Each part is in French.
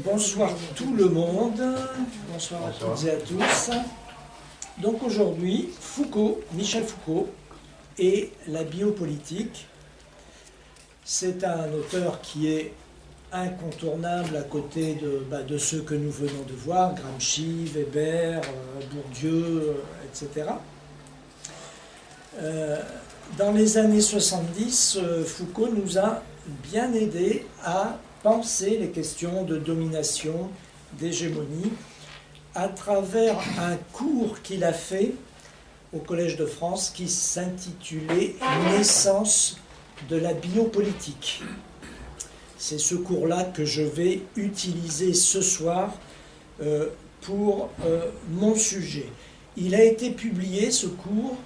Bonsoir tout le monde, bonsoir à toutes et à tous. Donc aujourd'hui, Foucault, Michel Foucault et la biopolitique. C'est un auteur qui est incontournable à côté de ceux que nous venons de voir, Gramsci, Weber, Bourdieu, etc. Dans les années 70, Foucault nous a bien aidés à penser les questions de domination, d'hégémonie, à travers un cours qu'il a fait au Collège de France qui s'intitulait « Naissance de la biopolitique ». C'est ce cours-là que je vais utiliser ce soir pour mon sujet. Il a été publié, ce cours,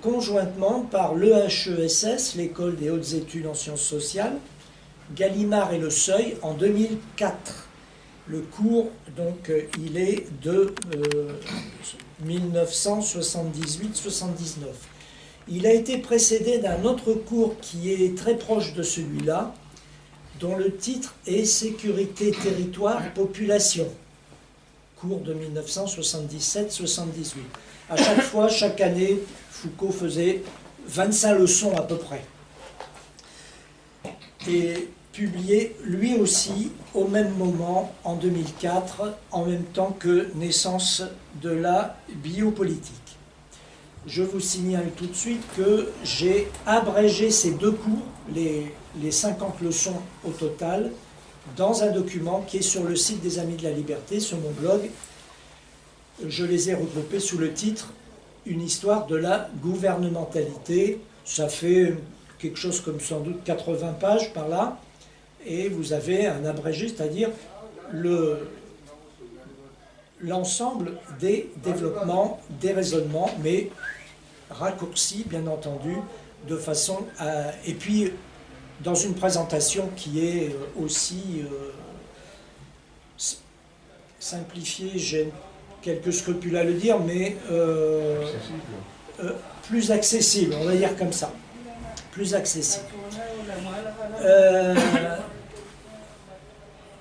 conjointement par l'EHESS, l'École des hautes études en sciences sociales, Gallimard et Le Seuil, en 2004. Le cours, donc, il est de 1978-79. Il a été précédé d'un autre cours qui est très proche de celui-là, dont le titre est « Sécurité, territoire, population », cours de 1977-78. À chaque fois, chaque année, Foucault faisait 25 leçons à peu près. Et publié lui aussi au même moment, en 2004, en même temps que Naissance de la biopolitique. Je vous signale tout de suite que j'ai abrégé ces deux cours, les 50 leçons au total, dans un document qui est sur le site des Amis de la Liberté, sur mon blog. Je les ai regroupés sous le titre « Une histoire de la gouvernementalité ». Ça fait quelque chose comme sans doute 80 pages par là. Et vous avez un abrégé, c'est-à-dire l'ensemble des développements, des raisonnements, mais raccourcis, bien entendu, de façon à... Et puis, dans une présentation qui est aussi simplifiée, j'ai quelques scrupules à le dire, mais plus accessible, on va dire comme ça. Plus accessible.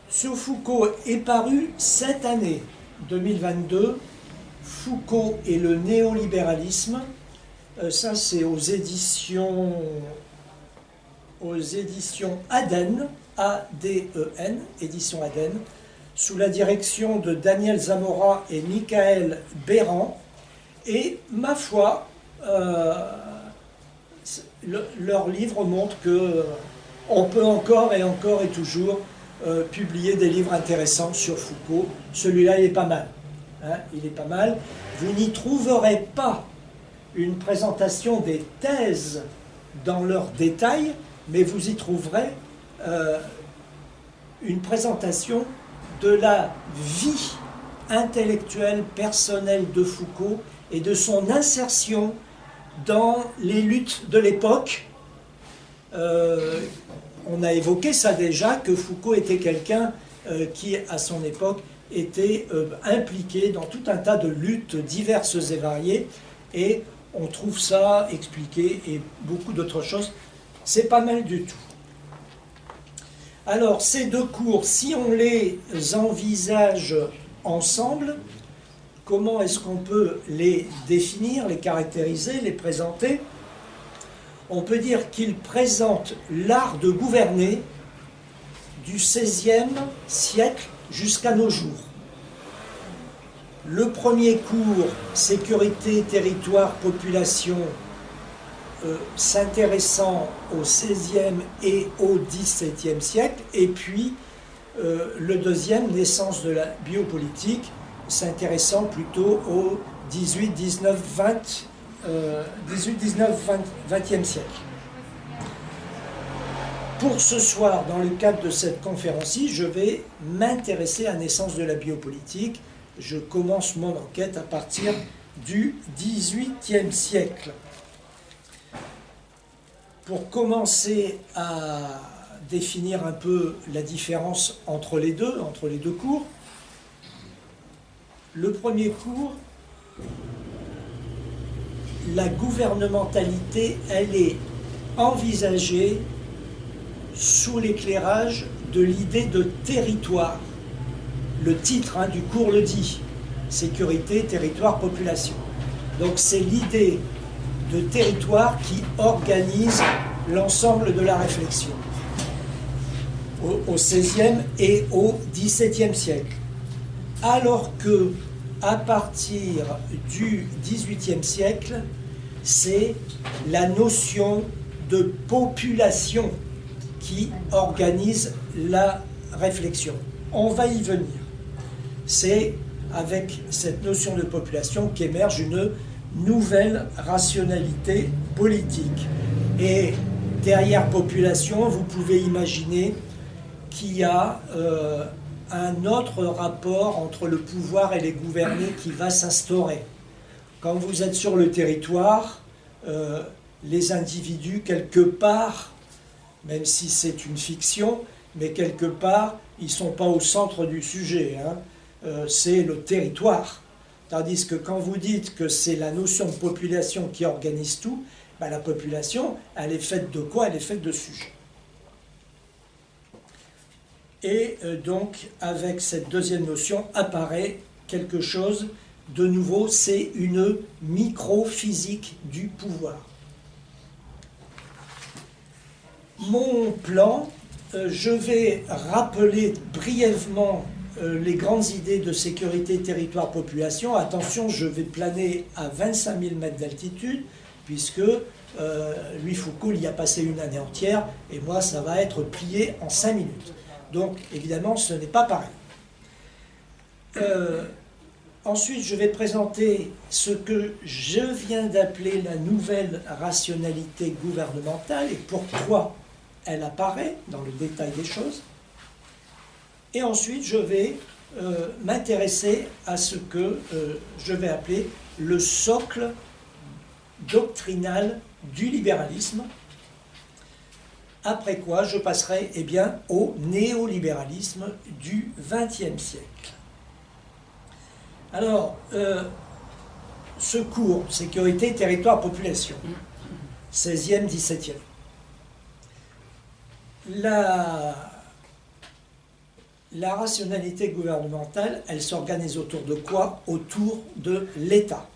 Sur Foucault est paru cette année, 2022, Foucault et le néolibéralisme. Ça, c'est aux éditions Aden, A-D-E-N, édition Aden, sous la direction de Daniel Zamora et Michael Béran. Et, ma foi, leur livre montre qu'on peut encore et toujours publier des livres intéressants sur Foucault. Celui-là, il est pas mal. Hein, il est pas mal. Vous n'y trouverez pas une présentation des thèses dans leurs détails, mais vous y trouverez une présentation de la vie intellectuelle, personnelle de Foucault et de son insertion dans les luttes de l'époque. On a évoqué ça déjà, que Foucault était quelqu'un qui, à son époque, était impliqué dans tout un tas de luttes diverses et variées, et on trouve ça expliqué et beaucoup d'autres choses. C'est pas mal du tout. Alors, ces deux cours, si on les envisage ensemble, comment est-ce qu'on peut les définir, les caractériser, les présenter? On peut dire qu'ils présentent l'art de gouverner du XVIe siècle jusqu'à nos jours. Le premier cours, sécurité, territoire, population, s'intéressant au XVIe et au XVIIe siècle, et puis le deuxième, naissance de la biopolitique, s'intéressant plutôt au 18, 19, 20e siècle. Pour ce soir, dans le cadre de cette conférence-ci, je vais m'intéresser à la naissance de la biopolitique. Je commence mon enquête à partir du XVIIIe siècle. Pour commencer à définir un peu la différence entre les deux cours, le premier cours, la gouvernementalité, elle est envisagée sous l'éclairage de l'idée de territoire. le titre du cours le dit, sécurité, territoire, population. Donc c'est l'idée de territoire qui organise l'ensemble de la réflexion au XVIe et au XVIIe siècle. Alors que, à partir du XVIIIe siècle, c'est la notion de population qui organise la réflexion. On va y venir. C'est avec cette notion de population qu'émerge une nouvelle rationalité politique. Et derrière population, vous pouvez imaginer qu'il y a un autre rapport entre le pouvoir et les gouvernés qui va s'instaurer. Quand vous êtes sur le territoire, les individus, quelque part, même si c'est une fiction, mais quelque part, ils ne sont pas au centre du sujet. C'est le territoire. Tandis que quand vous dites que c'est la notion de population qui organise tout, ben la population, elle est faite de quoi? Elle est faite de sujets. Et donc, avec cette deuxième notion, apparaît quelque chose de nouveau, c'est une microphysique du pouvoir. Mon plan, je vais rappeler brièvement les grandes idées de sécurité, territoire, population. Attention, je vais planer à 25 000 mètres d'altitude, puisque lui, Foucault, il y a passé une année entière, et moi, ça va être plié en 5 minutes. Donc, évidemment, ce n'est pas pareil. Ensuite, je vais présenter ce que je viens d'appeler la nouvelle rationalité gouvernementale et pourquoi elle apparaît dans le détail des choses. Et ensuite, je vais m'intéresser à ce que je vais appeler le socle doctrinal du libéralisme. Après quoi, je passerai au néolibéralisme du XXe siècle. Alors, ce cours, sécurité, territoire, population, 16e, 17e. La rationalité gouvernementale, elle s'organise autour de quoi? Autour de l'État.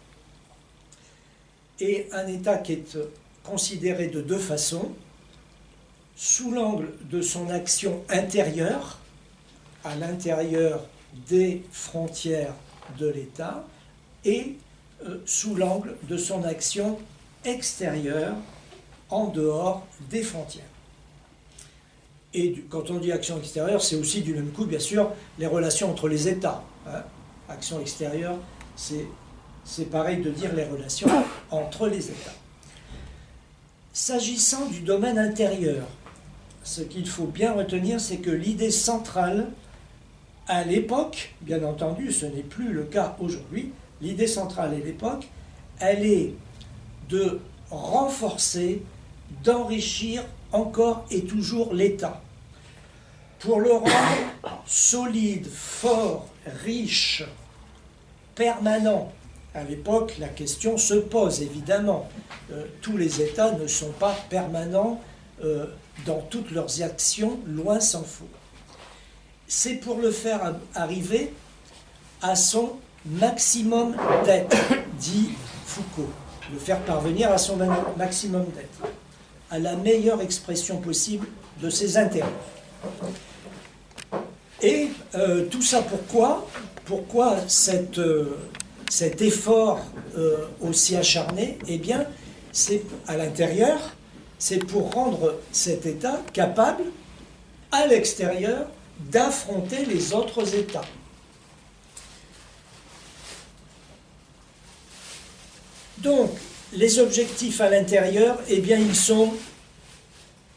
Et un État qui est considéré de deux façons, sous l'angle de son action intérieure, à l'intérieur des frontières de l'État, et sous l'angle de son action extérieure, en dehors des frontières. Et quand on dit action extérieure, c'est aussi du même coup, bien sûr, les relations entre les États. Action extérieure, c'est pareil de dire les relations entre les États. S'agissant du domaine intérieur, ce qu'il faut bien retenir, c'est que l'idée centrale, à l'époque, bien entendu, ce n'est plus le cas aujourd'hui, l'idée centrale à l'époque, elle est de renforcer, d'enrichir encore et toujours l'État, pour le rendre solide, fort, riche, permanent. À l'époque, la question se pose, évidemment. Tous les États ne sont pas permanents dans toutes leurs actions, loin s'en faut. C'est pour le faire arriver à son maximum d'être, dit Foucault. Le faire parvenir à son maximum d'être, à la meilleure expression possible de ses intérêts. Et tout ça pourquoi? Pourquoi cet effort aussi acharné? Eh bien, c'est à l'intérieur, c'est pour rendre cet État capable, à l'extérieur, d'affronter les autres États. Donc, les objectifs à l'intérieur, eh bien, ils sont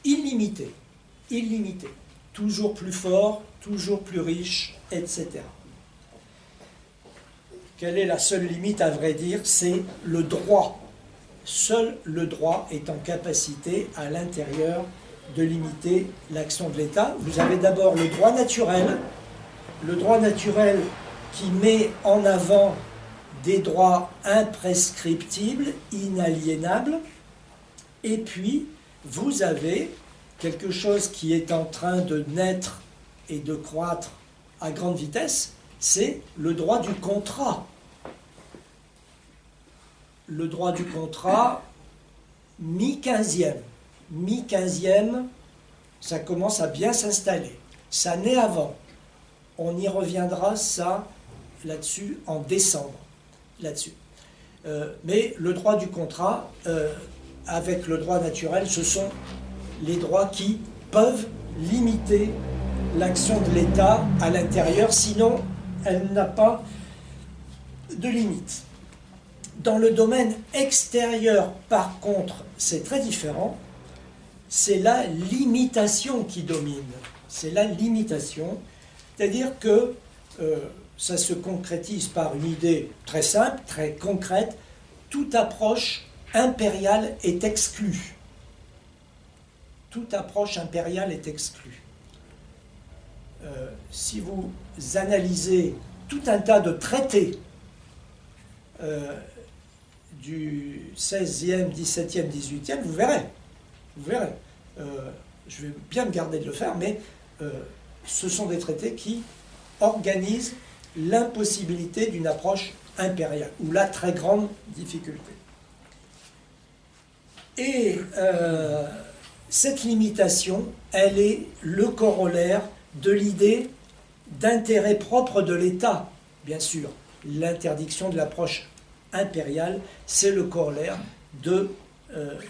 illimités. Illimités. Toujours plus forts, toujours plus riches, etc. Quelle est la seule limite, à vrai dire? C'est le droit. Seul le droit est en capacité, à l'intérieur, de limiter l'action de l'État. Vous avez d'abord le droit naturel qui met en avant des droits imprescriptibles, inaliénables, et puis vous avez quelque chose qui est en train de naître et de croître à grande vitesse, c'est le droit du contrat. Le droit du contrat, mi-15e. Mi-15e, ça commence à bien s'installer. Ça naît avant. On y reviendra, ça, là-dessus, en décembre. Là-dessus. Mais le droit du contrat, avec le droit naturel, ce sont les droits qui peuvent limiter l'action de l'État à l'intérieur, sinon elle n'a pas de limite. Dans le domaine extérieur, par contre, c'est très différent. C'est la limitation qui domine. C'est la limitation. C'est-à-dire que ça se concrétise par une idée très simple, très concrète. Toute approche impériale est exclue. Toute approche impériale est exclue. Si vous analysez tout un tas de traités du 16e, 17e, 18e, vous verrez. Vous verrez. Je vais bien me garder de le faire, mais ce sont des traités qui organisent l'impossibilité d'une approche impériale, ou la très grande difficulté. Et cette limitation, elle est le corollaire de l'idée d'intérêt propre de l'État, bien sûr. L'interdiction de l'approche impériale, c'est le corollaire de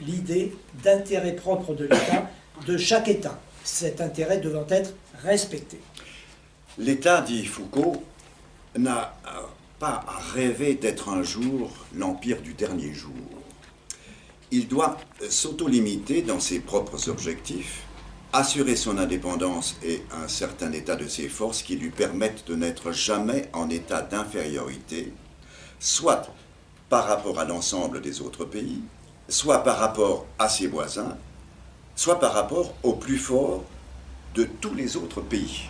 l'idée d'intérêt propre de l'État, de chaque État, cet intérêt devant être respecté. L'État, dit Foucault, n'a pas rêvé d'être un jour l'empire du dernier jour. Il doit s'auto-limiter dans ses propres objectifs, assurer son indépendance et un certain état de ses forces qui lui permettent de n'être jamais en état d'infériorité, soit par rapport à l'ensemble des autres pays, soit par rapport à ses voisins, soit par rapport au plus fort de tous les autres pays.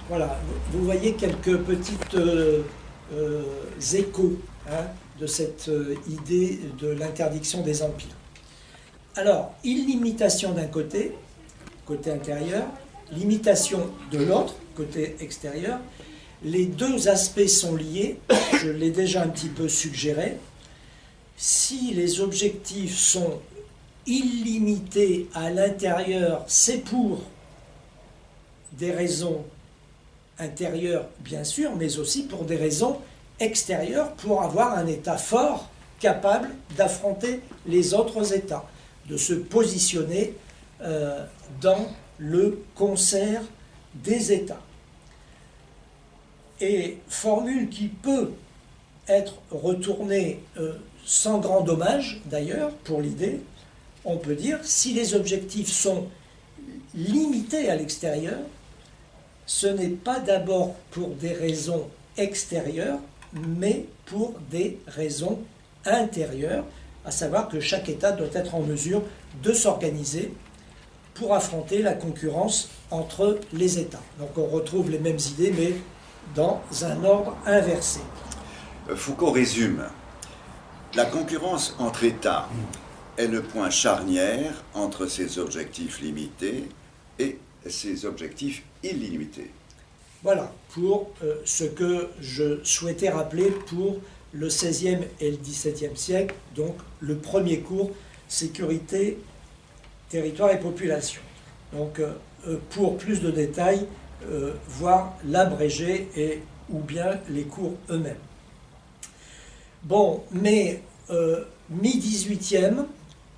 Voilà, vous voyez quelques petites échos de cette idée de l'interdiction des empires. Alors, illimitation d'un côté, côté intérieur, limitation de l'autre, côté extérieur. Les deux aspects sont liés, je l'ai déjà un petit peu suggéré. Si les objectifs sont illimités à l'intérieur, c'est pour des raisons intérieures, bien sûr, mais aussi pour des raisons extérieures, pour avoir un État fort, capable d'affronter les autres États, de se positionner dans le concert des États. Et formule qui peut être retournée sans grand dommage, d'ailleurs, pour l'idée, on peut dire, si les objectifs sont limités à l'extérieur, ce n'est pas d'abord pour des raisons extérieures, mais pour des raisons intérieures, à savoir que chaque État doit être en mesure de s'organiser pour affronter la concurrence entre les États. Donc on retrouve les mêmes idées, mais dans un ordre inversé. Foucault résume. La concurrence entre États est le point charnière entre ces objectifs limités et ces objectifs illimités. Voilà, pour ce que je souhaitais rappeler pour le XVIe et le XVIIe siècle, donc le premier cours, sécurité, territoire et population. Donc pour plus de détails, voir l'abrégé et ou bien les cours eux-mêmes. Bon, mais mi-18e,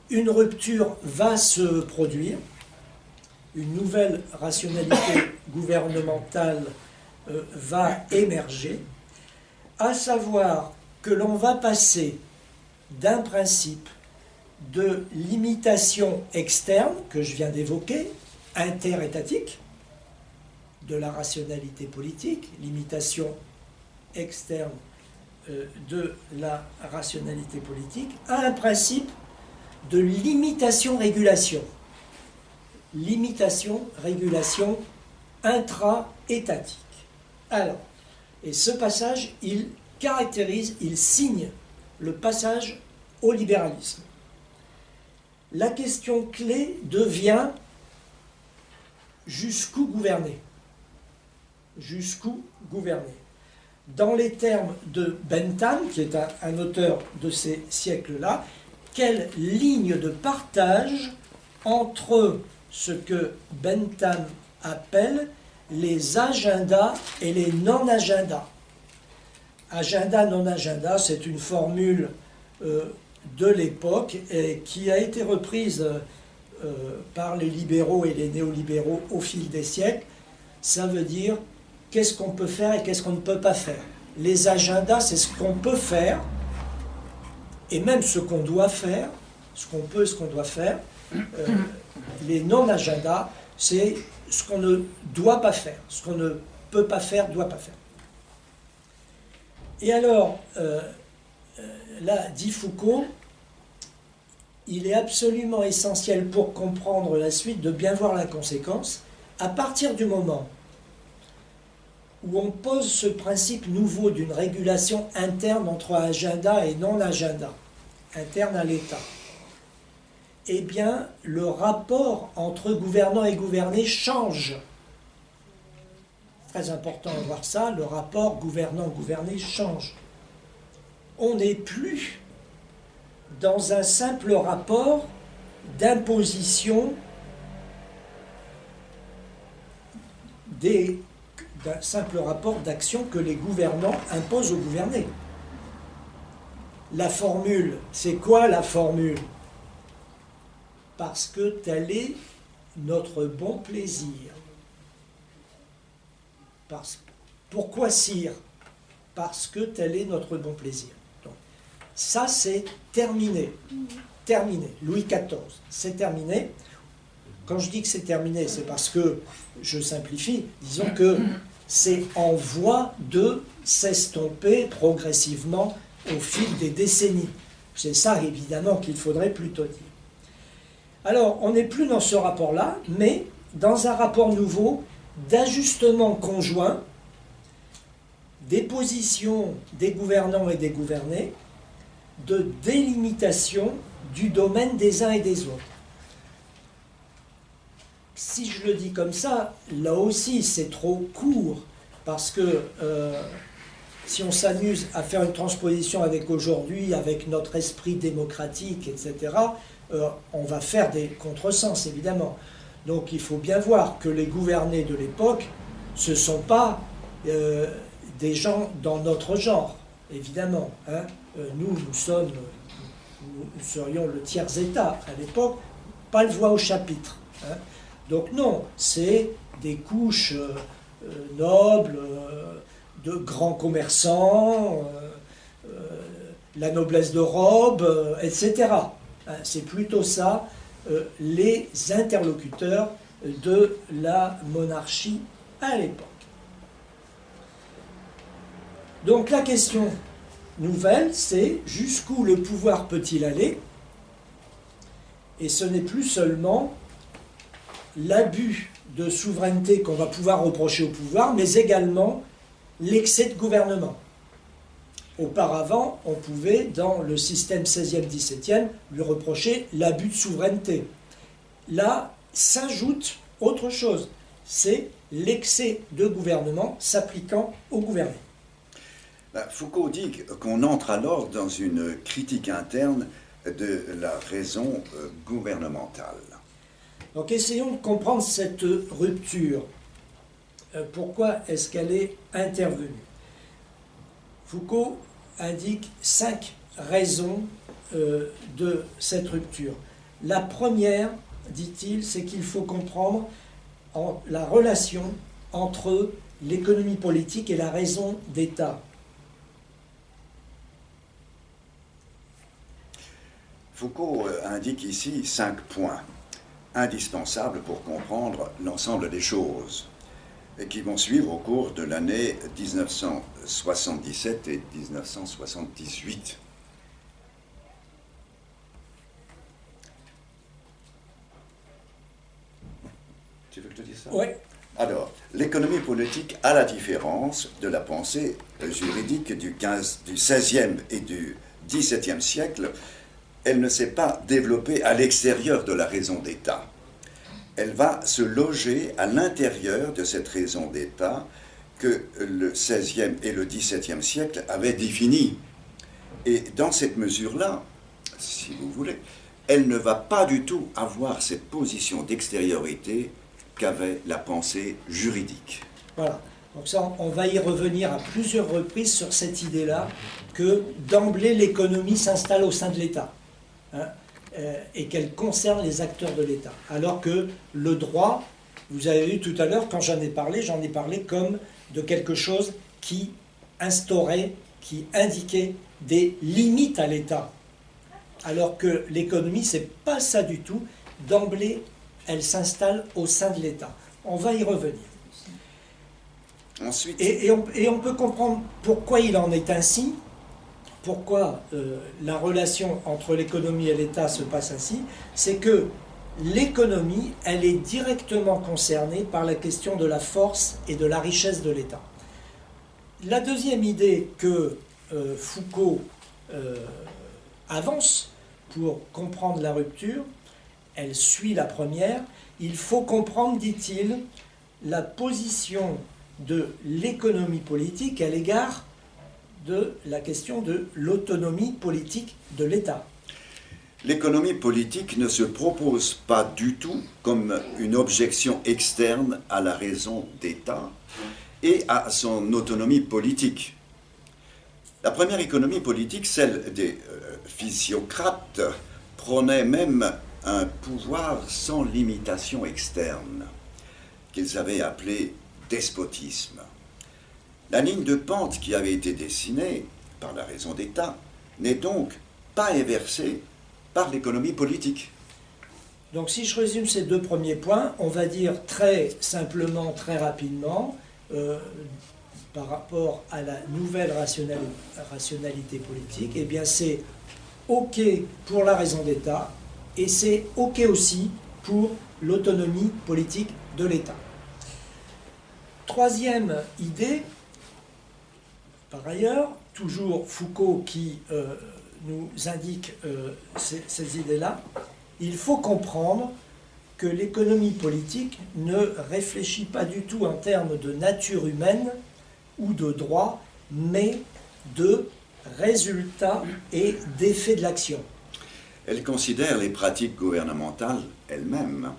une rupture va se produire, une nouvelle rationalité gouvernementale va émerger, à savoir que l'on va passer d'un principe de limitation externe, que je viens d'évoquer, interétatique, de la rationalité politique, limitation externe de la rationalité politique, à un principe de limitation-régulation. Limitation-régulation intra-étatique. Alors, et ce passage, il caractérise, il signe le passage au libéralisme. La question clé devient jusqu'où gouverner. Jusqu'où gouverner. dans les termes de Bentham, qui est un auteur de ces siècles-là, quelle ligne de partage entre ce que Bentham appelle les agendas et les non-agendas. Agenda, non-agenda, c'est une formule de l'époque et qui a été reprise par les libéraux et les néolibéraux au fil des siècles. Ça veut dire qu'est-ce qu'on peut faire et qu'est-ce qu'on ne peut pas faire. Les agendas, c'est ce qu'on peut faire, et même ce qu'on doit faire, ce qu'on peut et ce qu'on doit faire. Les non-agendas, c'est ce qu'on ne doit pas faire, ce qu'on ne peut pas faire, doit pas faire. Et alors, là, dit Foucault, il est absolument essentiel pour comprendre la suite de bien voir la conséquence. À partir du moment où on pose ce principe nouveau d'une régulation interne entre agenda et non-agenda, interne à l'État, eh bien, le rapport entre gouvernants et gouvernés change. Très important de voir ça, le rapport gouvernant-gouverné change. On n'est plus dans un simple rapport d'imposition d'un simple rapport d'action que les gouvernants imposent aux gouvernés. La formule, c'est quoi la formule? Parce que tel est notre bon plaisir. Pourquoi sire? Parce que tel est notre bon plaisir. Donc, ça, c'est terminé. Terminé. Louis XIV, c'est terminé. Quand je dis que c'est terminé, c'est parce que, je simplifie, disons que c'est en voie de s'estomper progressivement au fil des décennies. C'est ça, évidemment, qu'il faudrait plutôt dire. Alors, on n'est plus dans ce rapport-là, mais dans un rapport nouveau d'ajustement conjoint des positions des gouvernants et des gouvernés, de délimitation du domaine des uns et des autres. Si je le dis comme ça, là aussi c'est trop court, parce que si on s'amuse à faire une transposition avec aujourd'hui, avec notre esprit démocratique, etc., on va faire des contresens, évidemment. Donc il faut bien voir que les gouvernés de l'époque, ce ne sont pas des gens dans notre genre, évidemment. Hein. Nous serions le tiers-état à l'époque, pas le voix au chapitre. Hein. Donc non, c'est des couches nobles, de grands commerçants, la noblesse de robe, etc. Hein, c'est plutôt ça, les interlocuteurs de la monarchie à l'époque. Donc la question nouvelle, c'est jusqu'où le pouvoir peut-il aller? Et ce n'est plus seulement l'abus de souveraineté qu'on va pouvoir reprocher au pouvoir, mais également l'excès de gouvernement. Auparavant, on pouvait, dans le système 16e, 17e, lui reprocher l'abus de souveraineté. Là, s'ajoute autre chose, c'est l'excès de gouvernement s'appliquant au gouverné. Foucault dit qu'on entre alors dans une critique interne de la raison gouvernementale. Donc essayons de comprendre cette rupture. Pourquoi est-ce qu'elle est intervenue? Foucault indique 5 raisons de cette rupture. La première, dit-il, c'est qu'il faut comprendre la relation entre l'économie politique et la raison d'État. Foucault indique ici 5 points indispensables pour comprendre l'ensemble des choses et qui vont suivre au cours de l'année 1977 et 1978. Tu veux que je te dise ça? Oui. Alors, l'économie politique, à la différence de la pensée juridique du XVIe et du XVIIe siècle, elle ne s'est pas développée à l'extérieur de la raison d'État. Elle va se loger à l'intérieur de cette raison d'État que le XVIe et le XVIIe siècle avaient défini. Et dans cette mesure-là, si vous voulez, elle ne va pas du tout avoir cette position d'extériorité qu'avait la pensée juridique. Voilà. Donc ça, on va y revenir à plusieurs reprises sur cette idée-là que d'emblée l'économie s'installe au sein de l'État, hein, et qu'elle concerne les acteurs de l'État. Alors que le droit, vous avez vu tout à l'heure, quand j'en ai parlé comme de quelque chose qui instaurait, qui indiquait des limites à l'État. Alors que l'économie, c'est pas ça du tout. D'emblée, elle s'installe au sein de l'État. On va y revenir. Ensuite, Et on peut comprendre pourquoi il en est ainsi, pourquoi la relation entre l'économie et l'État se passe ainsi. C'est que l'économie, elle est directement concernée par la question de la force et de la richesse de l'État. La deuxième idée que Foucault avance pour comprendre la rupture, elle suit la première. Il faut comprendre, dit-il, la position de l'économie politique à l'égard de la question de l'autonomie politique de l'État. l'économie politique ne se propose pas du tout comme une objection externe à la raison d'État et à son autonomie politique. La première économie politique, celle des physiocrates, prônait même un pouvoir sans limitation externe, qu'ils avaient appelé despotisme. La ligne de pente qui avait été dessinée par la raison d'État n'est donc pas inversée par l'économie politique. Donc si je résume ces deux premiers points, on va dire très simplement, très rapidement, par rapport à la nouvelle rationalité politique, eh bien c'est OK pour la raison d'État et c'est OK aussi pour l'autonomie politique de l'État. Troisième idée, par ailleurs, toujours Foucault qui nous indique ces idées-là, il faut comprendre que l'économie politique ne réfléchit pas du tout en termes de nature humaine ou de droit, mais de résultats et d'effets de l'action. Elle considère les pratiques gouvernementales elles-mêmes.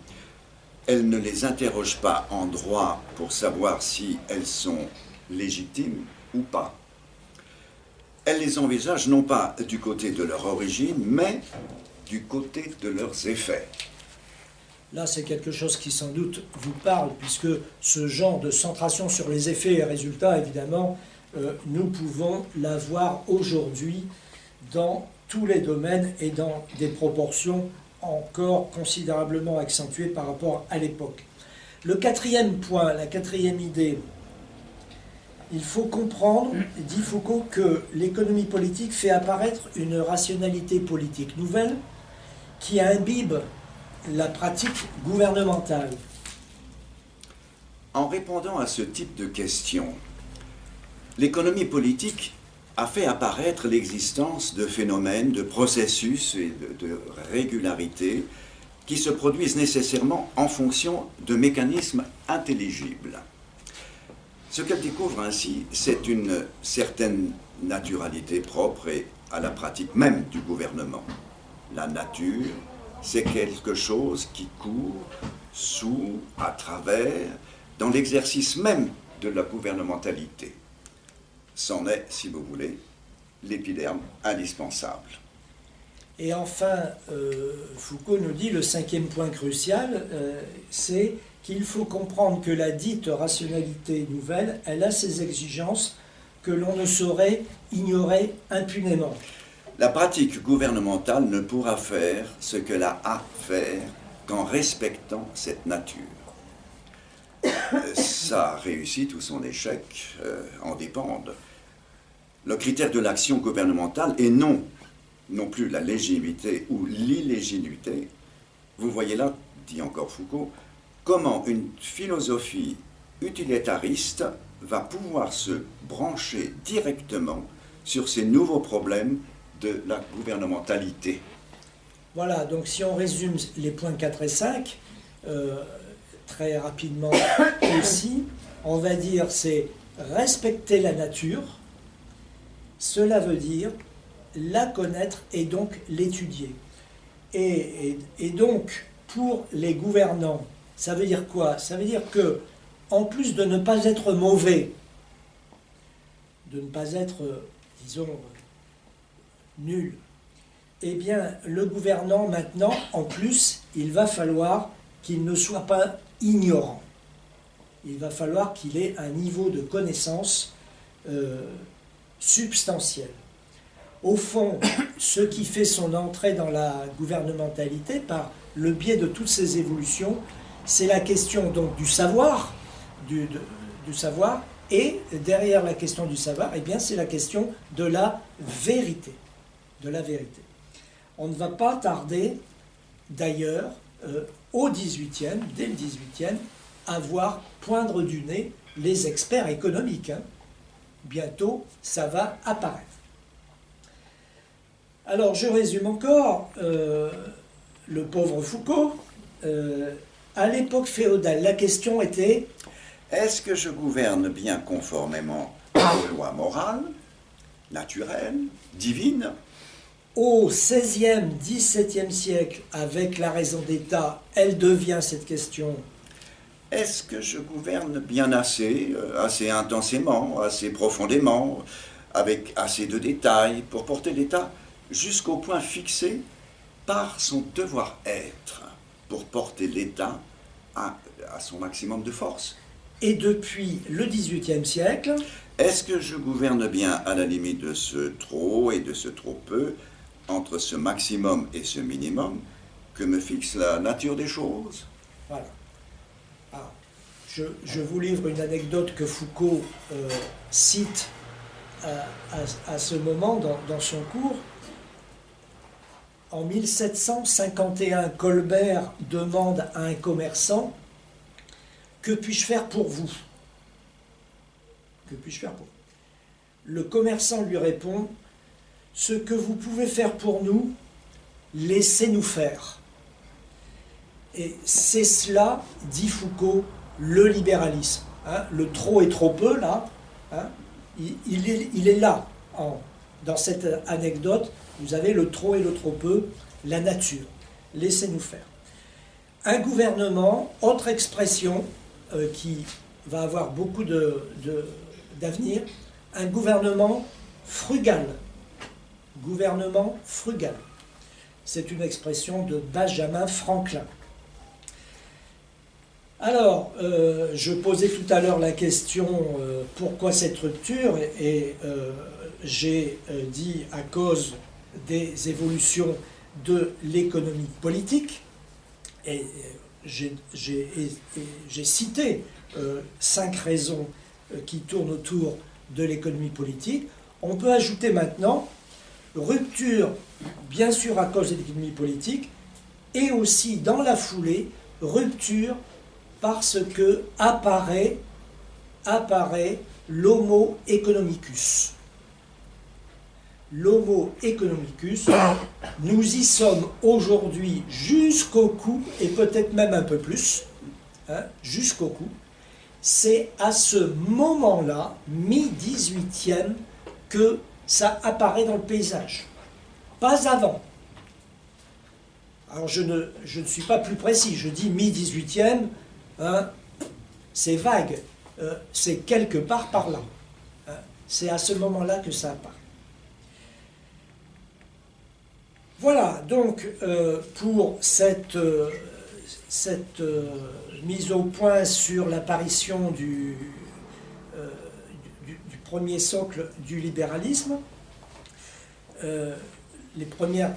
Elle ne les interroge pas en droit pour savoir si elles sont légitimes ou pas. Elle les envisage non pas du côté de leur origine, mais du côté de leurs effets. Là, c'est quelque chose qui sans doute vous parle, puisque ce genre de centration sur les effets et résultats, évidemment, nous pouvons l'avoir aujourd'hui dans tous les domaines et dans des proportions encore considérablement accentuées par rapport à l'époque. Le quatrième point, la quatrième idée, il faut comprendre, dit Foucault, que l'économie politique fait apparaître une rationalité politique nouvelle qui imbibe la pratique gouvernementale. En répondant à ce type de questions, l'économie politique a fait apparaître l'existence de phénomènes, de processus et de régularités qui se produisent nécessairement en fonction de mécanismes intelligibles. Ce qu'elle découvre ainsi, c'est une certaine naturalité propre et à la pratique même du gouvernement. La nature, c'est quelque chose qui court sous, à travers, dans l'exercice même de la gouvernementalité. C'en est, si vous voulez, l'épiderme indispensable. Et enfin, Foucault nous dit, le cinquième point crucial, c'est qu'il faut comprendre que la dite rationalité nouvelle, elle a ses exigences que l'on ne saurait ignorer impunément. La pratique gouvernementale ne pourra faire ce qu'elle a à faire qu'en respectant cette nature. Sa réussite ou son échec en dépendent. Le critère de l'action gouvernementale est non plus la légitimité ou l'illégitimité. Vous voyez là, dit encore Foucault, comment une philosophie utilitariste va pouvoir se brancher directement sur ces nouveaux problèmes de la gouvernementalité. Voilà, donc si on résume les points 4 et 5, très rapidement aussi, on va dire c'est respecter la nature, cela veut dire la connaître et donc l'étudier. Et donc, pour les gouvernants, ça veut dire quoi? Ça veut dire que, en plus de ne pas être mauvais, de ne pas être, disons, nul, eh bien, le gouvernant, maintenant, en plus, il va falloir qu'il ne soit pas ignorant. Il va falloir qu'il ait un niveau de connaissance substantiel. Au fond, ce qui fait son entrée dans la gouvernementalité, par le biais de toutes ces évolutions, c'est la question donc du savoir, du savoir, et derrière la question du savoir, eh bien, c'est la question de la vérité. De la vérité. On ne va pas tarder, d'ailleurs, au XVIIIe, dès le XVIIIe, à voir poindre du nez les experts économiques. Hein. Bientôt, ça va apparaître. Alors, je résume encore. Le pauvre Foucault, à l'époque féodale, la question était: est-ce que je gouverne bien conformément aux lois morales, naturelles, divines? Au XVIe, XVIIe siècle, avec la raison d'État, elle devient cette question. Est-ce que je gouverne bien assez, assez intensément, assez profondément, avec assez de détails pour porter l'État jusqu'au point fixé par son devoir-être, pour porter l'État à son maximum de force? Et depuis le XVIIIe siècle, est-ce que je gouverne bien à la limite de ce trop et de ce trop peu, entre ce maximum et ce minimum, que me fixe la nature des choses? Voilà. Alors, je vous livre une anecdote que Foucault cite à ce moment dans son cours. En 1751, Colbert demande à un commerçant: que puis-je faire pour vous? Que puis-je faire pour vous? Le commerçant lui répond: ce que vous pouvez faire pour nous, laissez-nous faire. Et c'est cela, dit Foucault, le libéralisme. Hein, le trop et trop peu, là, hein, il est là. Dans cette anecdote, vous avez le trop et le trop peu, la nature. Laissez-nous faire. Un gouvernement, autre expression qui va avoir beaucoup d'avenir, un gouvernement frugal. Gouvernement frugal. C'est une expression de Benjamin Franklin. Alors, je posais tout à l'heure la question pourquoi cette rupture, et j'ai dit à cause des évolutions de l'économie politique, et j'ai cité 5 raisons qui tournent autour de l'économie politique. On peut ajouter maintenant rupture, bien sûr à cause de l'économie politique, et aussi dans la foulée, rupture parce que apparaît l'homo economicus. L'homo economicus, nous y sommes aujourd'hui jusqu'au cou, et peut-être même un peu plus, hein, jusqu'au cou. C'est à ce moment-là, mi-18e, que ça apparaît dans le paysage. Pas avant. Alors je ne suis pas plus précis, je dis mi-18e, hein, c'est vague, c'est quelque part par là. Hein, c'est à ce moment-là que ça apparaît. Voilà, donc pour cette mise au point sur l'apparition du premier socle du libéralisme, les premières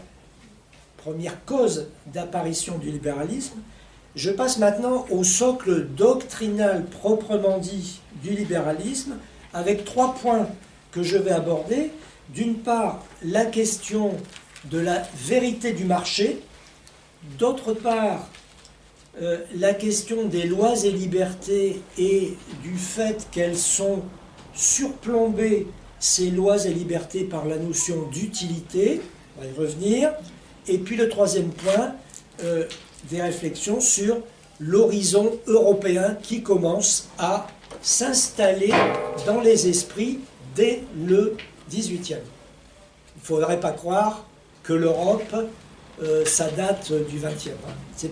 causes d'apparition du libéralisme, je passe maintenant au socle doctrinal proprement dit du libéralisme, avec 3 points que je vais aborder. D'une part, la question de la vérité du marché, d'autre part, la question des lois et libertés et du fait qu'elles sont surplombées, ces lois et libertés, par la notion d'utilité, on va y revenir, et puis le 3e point, des réflexions sur l'horizon européen qui commence à s'installer dans les esprits dès le XVIIIe. Il ne faudrait pas croire que l'Europe, ça date du XXe. Hein.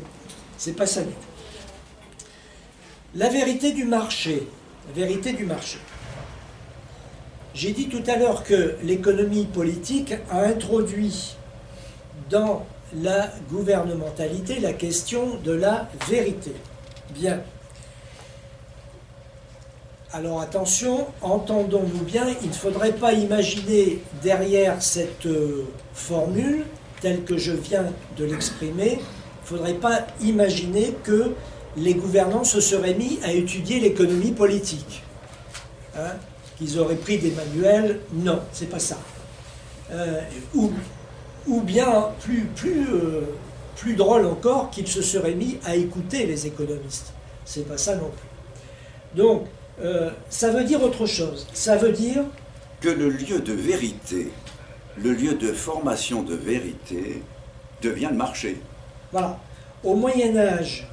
C'est pas ça du tout. La vérité du marché. La vérité du marché. J'ai dit tout à l'heure que l'économie politique a introduit dans la gouvernementalité la question de la vérité. Bien. Alors attention, entendons-nous bien, il ne faudrait pas imaginer derrière cette formule, telle que je viens de l'exprimer, il ne faudrait pas imaginer que les gouvernants se seraient mis à étudier l'économie politique. Hein, qu'ils auraient pris des manuels, non, c'est pas ça. Ou bien, plus drôle encore, qu'ils se seraient mis à écouter les économistes. C'est pas ça non plus. Donc, ça veut dire autre chose. Ça veut dire que le lieu de vérité, le lieu de formation de vérité, devient le marché. Voilà. Au Moyen-Âge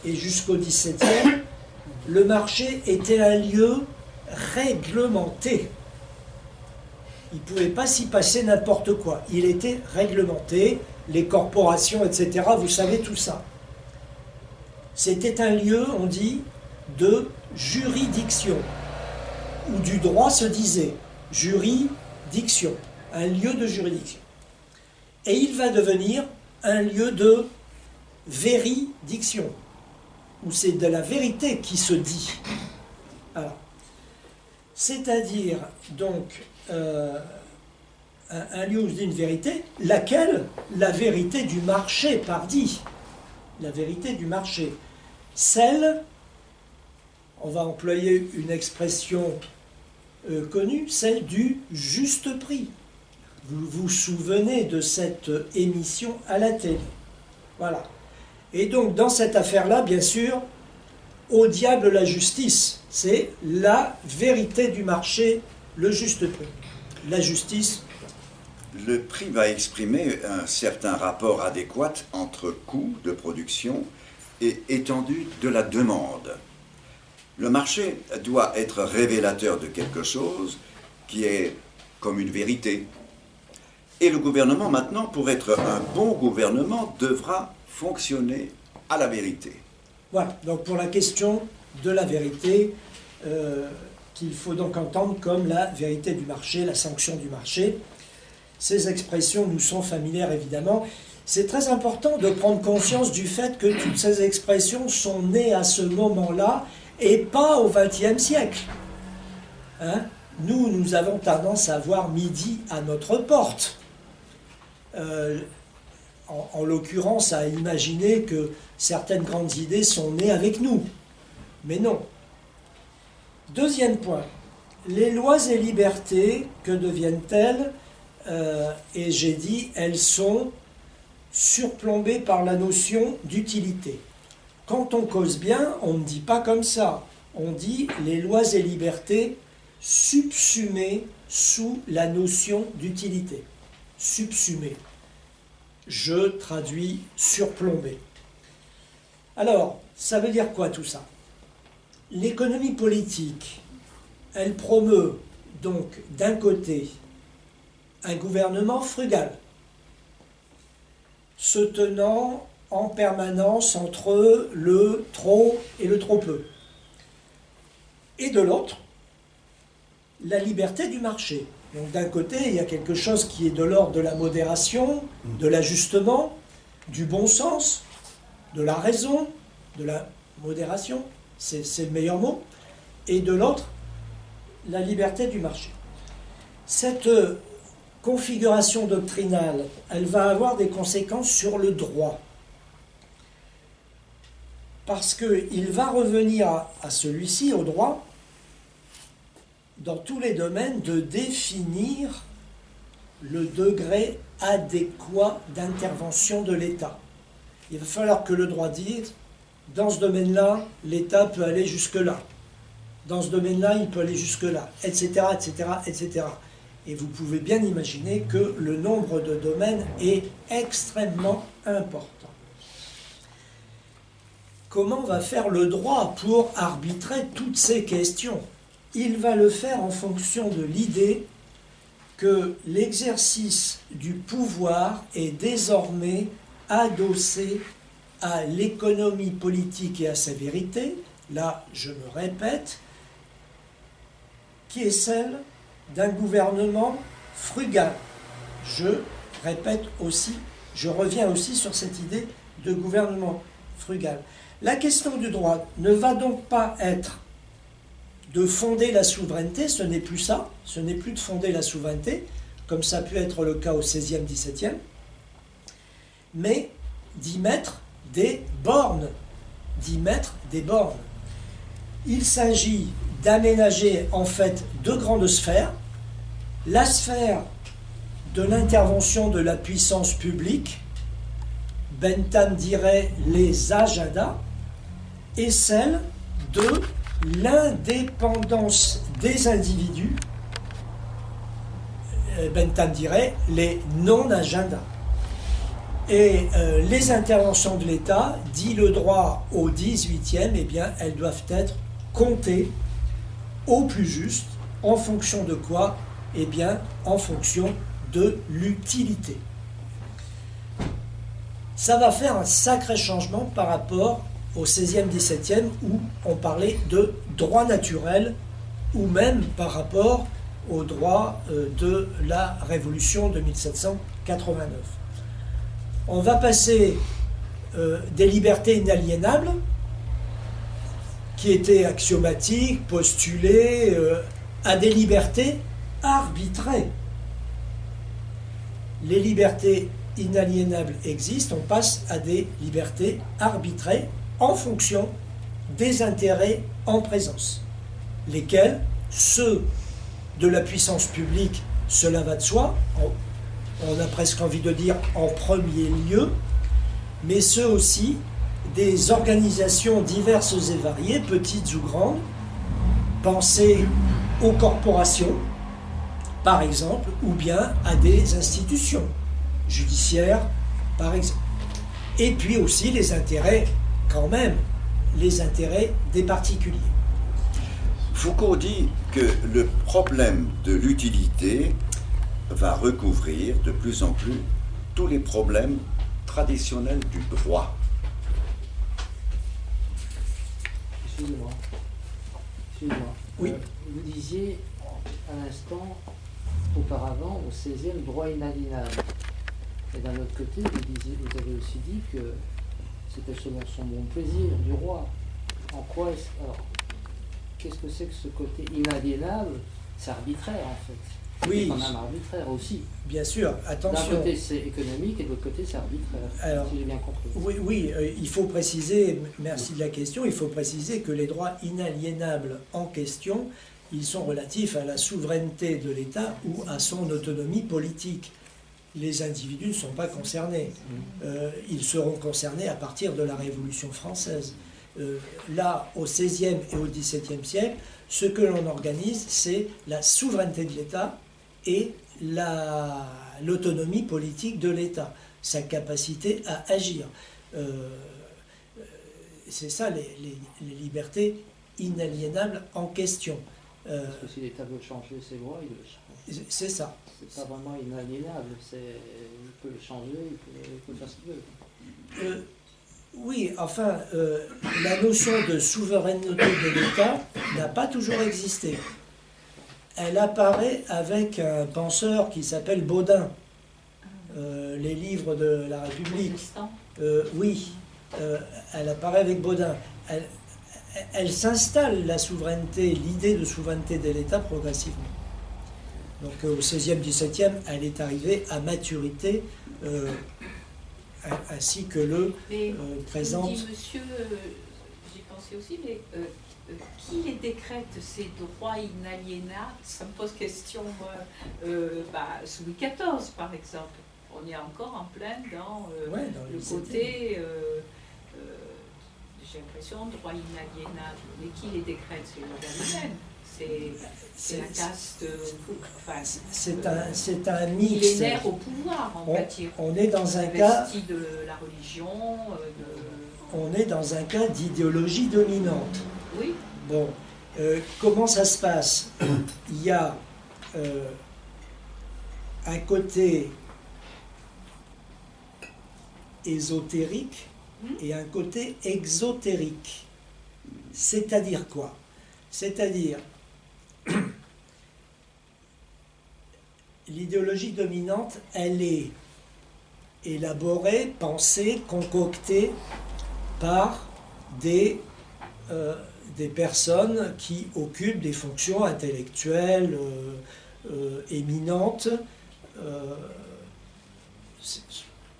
et jusqu'au XVIIe, le marché était un lieu réglementé. Il ne pouvait pas s'y passer n'importe quoi. Il était réglementé, les corporations, etc. Vous savez tout ça. C'était un lieu, on dit, de juridiction, où du droit se disait juridiction, un lieu de juridiction. Et il va devenir un lieu de véridiction, où c'est de la vérité qui se dit. Alors, c'est-à-dire, donc, un lieu où je dis une vérité, laquelle? La vérité du marché, pardi. La vérité du marché. Celle, on va employer une expression connue, celle du juste prix. Vous vous souvenez de cette émission à la télé. Voilà. Et donc, dans cette affaire-là, bien sûr, au diable la justice. C'est la vérité du marché, le juste prix. La justice. Le prix va exprimer un certain rapport adéquat entre coût de production et étendue de la demande. Le marché doit être révélateur de quelque chose qui est comme une vérité. Et le gouvernement, maintenant, pour être un bon gouvernement, devra fonctionner à la vérité. Voilà, donc pour la question de la vérité, qu'il faut donc entendre comme la vérité du marché, la sanction du marché. Ces expressions nous sont familières, évidemment. C'est très important de prendre conscience du fait que toutes ces expressions sont nées à ce moment-là et pas au XXe siècle. Hein? Nous avons tendance à voir midi à notre porte. En l'occurrence, à imaginer que certaines grandes idées sont nées avec nous. Mais non. Deuxième point. Les lois et libertés, que deviennent-elles? Et j'ai dit, elles sont surplombées par la notion d'utilité. Quand on cause bien, on ne dit pas comme ça. On dit les lois et libertés subsumées sous la notion d'utilité. Subsumées. Je traduis surplombé. Alors, ça veut dire quoi tout ça? L'économie politique, elle promeut donc d'un côté un gouvernement frugal, se tenant en permanence entre le trop et le trop peu. Et de l'autre, la liberté du marché. Donc d'un côté, il y a quelque chose qui est de l'ordre de la modération, de l'ajustement, du bon sens, de la raison, de la modération, c'est le meilleur mot. Et de l'autre, la liberté du marché. Cette configuration doctrinale, elle va avoir des conséquences sur le droit. Parce qu'il va revenir à celui-ci, au droit, dans tous les domaines, de définir le degré adéquat d'intervention de l'État. Il va falloir que le droit dise, dans ce domaine-là, l'État peut aller jusque-là. Dans ce domaine-là, il peut aller jusque-là, etc., etc., etc. Et vous pouvez bien imaginer que le nombre de domaines est extrêmement important. comment va faire le droit pour arbitrer toutes ces questions? Il va le faire en fonction de l'idée que l'exercice du pouvoir est désormais adossé à l'économie politique et à sa vérité, là je me répète, qui est celle d'un gouvernement frugal. Je répète aussi, je reviens aussi sur cette idée de gouvernement frugal. La question du droit ne va donc pas être de fonder la souveraineté, ce n'est plus ça, ce n'est plus de fonder la souveraineté, comme ça a pu être le cas au XVIe, XVIIe, mais d'y mettre des bornes, Il s'agit d'aménager en fait deux grandes sphères, la sphère de l'intervention de la puissance publique, Bentham dirait les agendas, et celle de l'indépendance des individus, Bentham dirait les non-agendas. Et les interventions de l'État, dit le droit au XVIIIe, eh bien, elles doivent être comptées au plus juste, en fonction de quoi? Eh bien, en fonction de l'utilité. Ça va faire un sacré changement par rapport au XVIe, XVIIe, où on parlait de droit naturel, ou même par rapport au droit de la Révolution de 1789. On va passer des libertés inaliénables, qui étaient axiomatiques, postulées, à des libertés arbitrées. Les libertés inaliénables existent, on passe à des libertés arbitrées en fonction des intérêts en présence. Lesquels? Ceux de la puissance publique, cela va de soi, on a presque envie de dire en premier lieu, mais ceux aussi des organisations diverses et variées, petites ou grandes. Pensez aux corporations, par exemple, ou bien à des institutions judiciaires, par exemple. Et puis aussi les intérêts, quand même, les intérêts des particuliers. Foucault dit que le problème de l'utilité va recouvrir de plus en plus tous les problèmes traditionnels du droit. Excusez-moi. Oui. Vous disiez à l'instant, auparavant, au XVIe, droit inaliénable. Et d'un autre côté, vous avez aussi dit que c'était selon son bon plaisir du roi. En quoi est-ce... Alors, qu'est-ce que c'est que ce côté inaliénable? C'est arbitraire, en fait. Oui. C'est quand même arbitraire aussi. Bien sûr, attention. D'un côté, c'est économique et de l'autre côté, c'est arbitraire. Alors, si j'ai bien compris. Oui, il faut préciser, merci de la question, il faut préciser que les droits inaliénables en question, ils sont relatifs à la souveraineté de l'État ou à son autonomie politique. Les individus ne sont pas concernés. Ils seront concernés à partir de la Révolution française. Là, au XVIe et au XVIIe siècle, ce que l'on organise, c'est la souveraineté de l'État et l'autonomie politique de l'État, sa capacité à agir. C'est ça les libertés inaliénables en question. Parce que si l'État veut changer ses lois, il le change. C'est ça. C'est pas vraiment inaliénable, il peut le changer, il peut faire ce qu'il veut. Oui, enfin, la notion de souveraineté de l'État n'a pas toujours existé. Elle apparaît avec un penseur qui s'appelle Baudin, les livres de la République. Oui, elle apparaît avec Baudin. Elle s'installe, la souveraineté, l'idée de souveraineté de l'État progressivement. Donc au XVIe, XVIIe, elle est arrivée à maturité, ainsi que le présente... Dit monsieur, j'y pensais aussi, mais qui les décrète, ces droits inaliénables? Ça me pose question, moi, sous Louis XIV, par exemple. On est encore en plein dans, dans le côté, j'ai l'impression, droit inaliénable. Mais qui les décrète? C'est le roi lui-même. C'est la caste, c'est un mix. Millénaire au pouvoir, on va dire. On est dans un cas... de la religion, on est dans un cas d'idéologie dominante. Oui. Bon, comment ça se passe? Il y a un côté ésotérique et un côté exotérique. C'est-à-dire quoi? C'est-à-dire, l'idéologie dominante, elle est élaborée, pensée, concoctée par des personnes qui occupent des fonctions intellectuelles éminentes.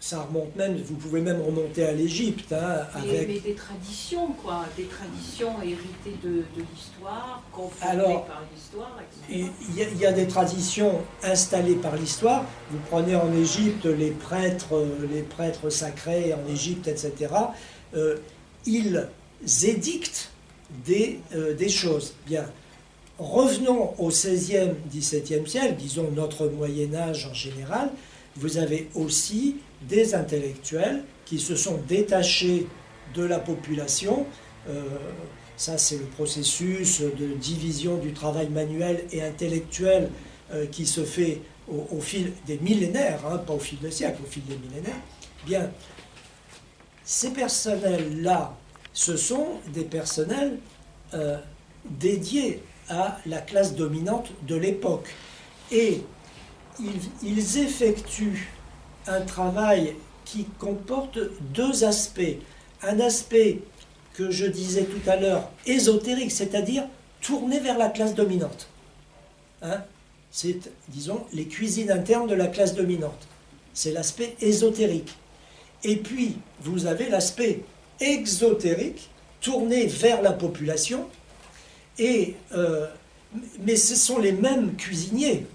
Ça remonte même, vous pouvez même remonter à l'Égypte. Hein, mais des traditions, quoi, des traditions héritées de l'histoire, confirmées par l'histoire, etc. Il y a des traditions installées par l'histoire. Vous prenez en Égypte les prêtres sacrés en Égypte, etc. Ils édictent des choses. Bien. Revenons au XVIe, XVIIe siècle, disons notre Moyen-Âge en général. Vous avez aussi des intellectuels qui se sont détachés de la population. Ça, c'est le processus de division du travail manuel et intellectuel qui se fait au fil des millénaires, hein, pas au fil des siècles, au fil des millénaires. Bien, ces personnels-là, ce sont des personnels dédiés à la classe dominante de l'époque. Et ils effectuent un travail qui comporte deux aspects. Un aspect que je disais tout à l'heure, ésotérique, c'est-à-dire tourné vers la classe dominante. Hein? C'est, disons, les cuisines internes de la classe dominante. C'est l'aspect ésotérique. Et puis, vous avez l'aspect exotérique, tourné vers la population, mais ce sont les mêmes cuisiniers.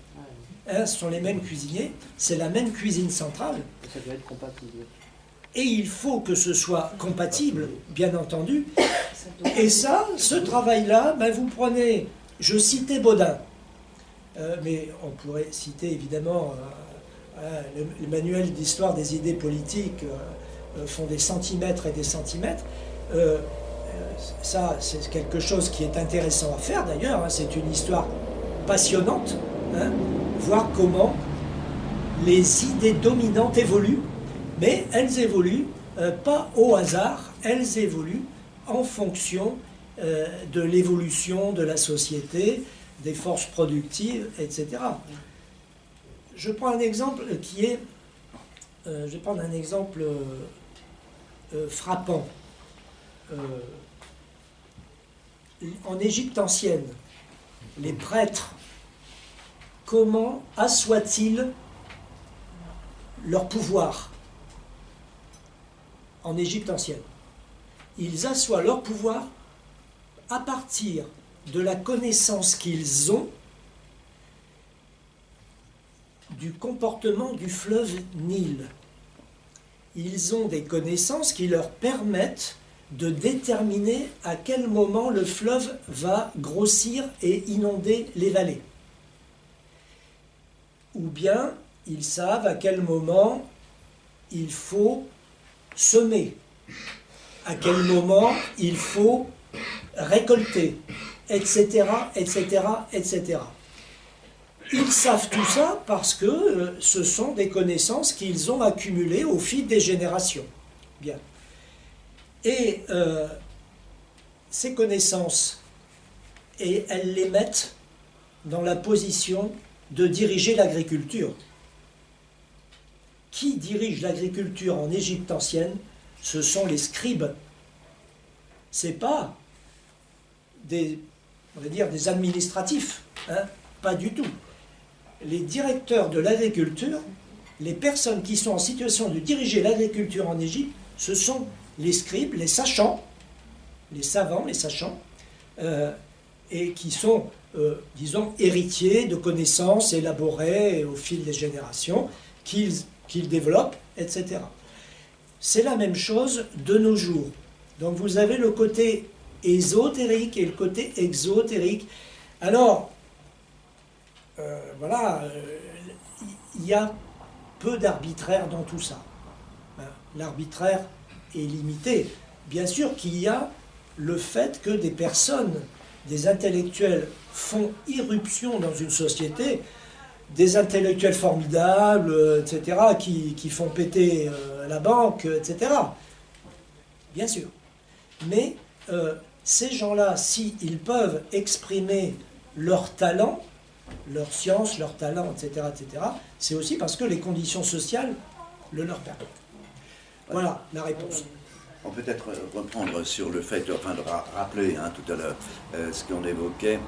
Hein, ce sont les mêmes cuisiniers, c'est la même cuisine centrale. Ça doit être compatible. Et il faut que ce soit compatible, bien entendu. Et ça, ce travail-là, ben vous prenez, je citais Bodin, mais on pourrait citer évidemment les manuels d'histoire des idées politiques font des centimètres et des centimètres. Ça, c'est quelque chose qui est intéressant à faire d'ailleurs, hein, c'est une histoire passionnante. Hein, voir comment les idées dominantes évoluent, mais elles évoluent pas au hasard, elles évoluent en fonction de l'évolution de la société, des forces productives, etc. Je prends un exemple qui est, je vais prendre un exemple frappant. En Égypte ancienne, les prêtres, comment assoient-ils leur pouvoir en Égypte ancienne? Ils assoient leur pouvoir à partir de la connaissance qu'ils ont du comportement du fleuve Nil. Ils ont des connaissances qui leur permettent de déterminer à quel moment le fleuve va grossir et inonder les vallées. Ou bien ils savent à quel moment il faut semer, à quel moment il faut récolter, etc., etc., etc. Ils savent tout ça parce que ce sont des connaissances qu'ils ont accumulées au fil des générations. Bien. Et ces connaissances, et elles les mettent dans la position de diriger l'agriculture. Qui dirige l'agriculture en Égypte ancienne? Ce sont les scribes. Ce n'est pas on va dire, des administratifs, hein, pas du tout. Les directeurs de l'agriculture, les personnes qui sont en situation de diriger l'agriculture en Égypte, ce sont les scribes, les sachants, les savants, les sachants, et qui sont, disons, héritiers de connaissances élaborées au fil des générations, qu'ils développent, etc. C'est la même chose de nos jours. Donc vous avez le côté ésotérique et le côté exotérique. Alors, voilà, il y a peu d'arbitraire dans tout ça. L'arbitraire est limité. bien sûr qu'il y a le fait que des personnes, des intellectuels font irruption dans une société, des intellectuels formidables, etc., qui font péter la banque, etc. Bien sûr. Mais ces gens-là, s'ils peuvent exprimer leur talent, leur science, leur talent, etc., c'est aussi parce que les conditions sociales le leur permettent. Voilà la réponse. On peut peut-être reprendre sur le fait, enfin de rappeler tout à l'heure ce qu'on évoquait,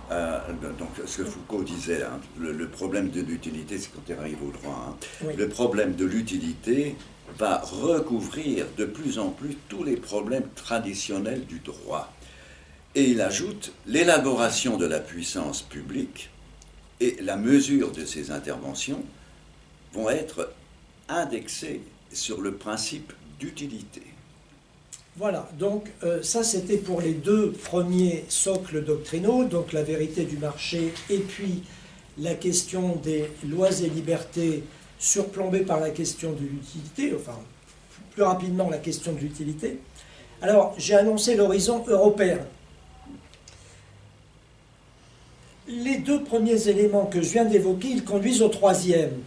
donc ce que Foucault disait, le problème de l'utilité, c'est quand on arrive au droit. Oui. Le problème de l'utilité va recouvrir de plus en plus tous les problèmes traditionnels du droit. Et il ajoute l'élaboration de la puissance publique et la mesure de ses interventions vont être indexées sur le principe d'utilité. Voilà, donc ça c'était pour les deux premiers socles doctrinaux, donc la vérité du marché et puis la question des lois et libertés surplombée par la question de l'utilité, enfin plus rapidement la question de l'utilité. Alors j'ai annoncé l'horizon européen. Les deux premiers éléments que je viens d'évoquer, ils conduisent au troisième.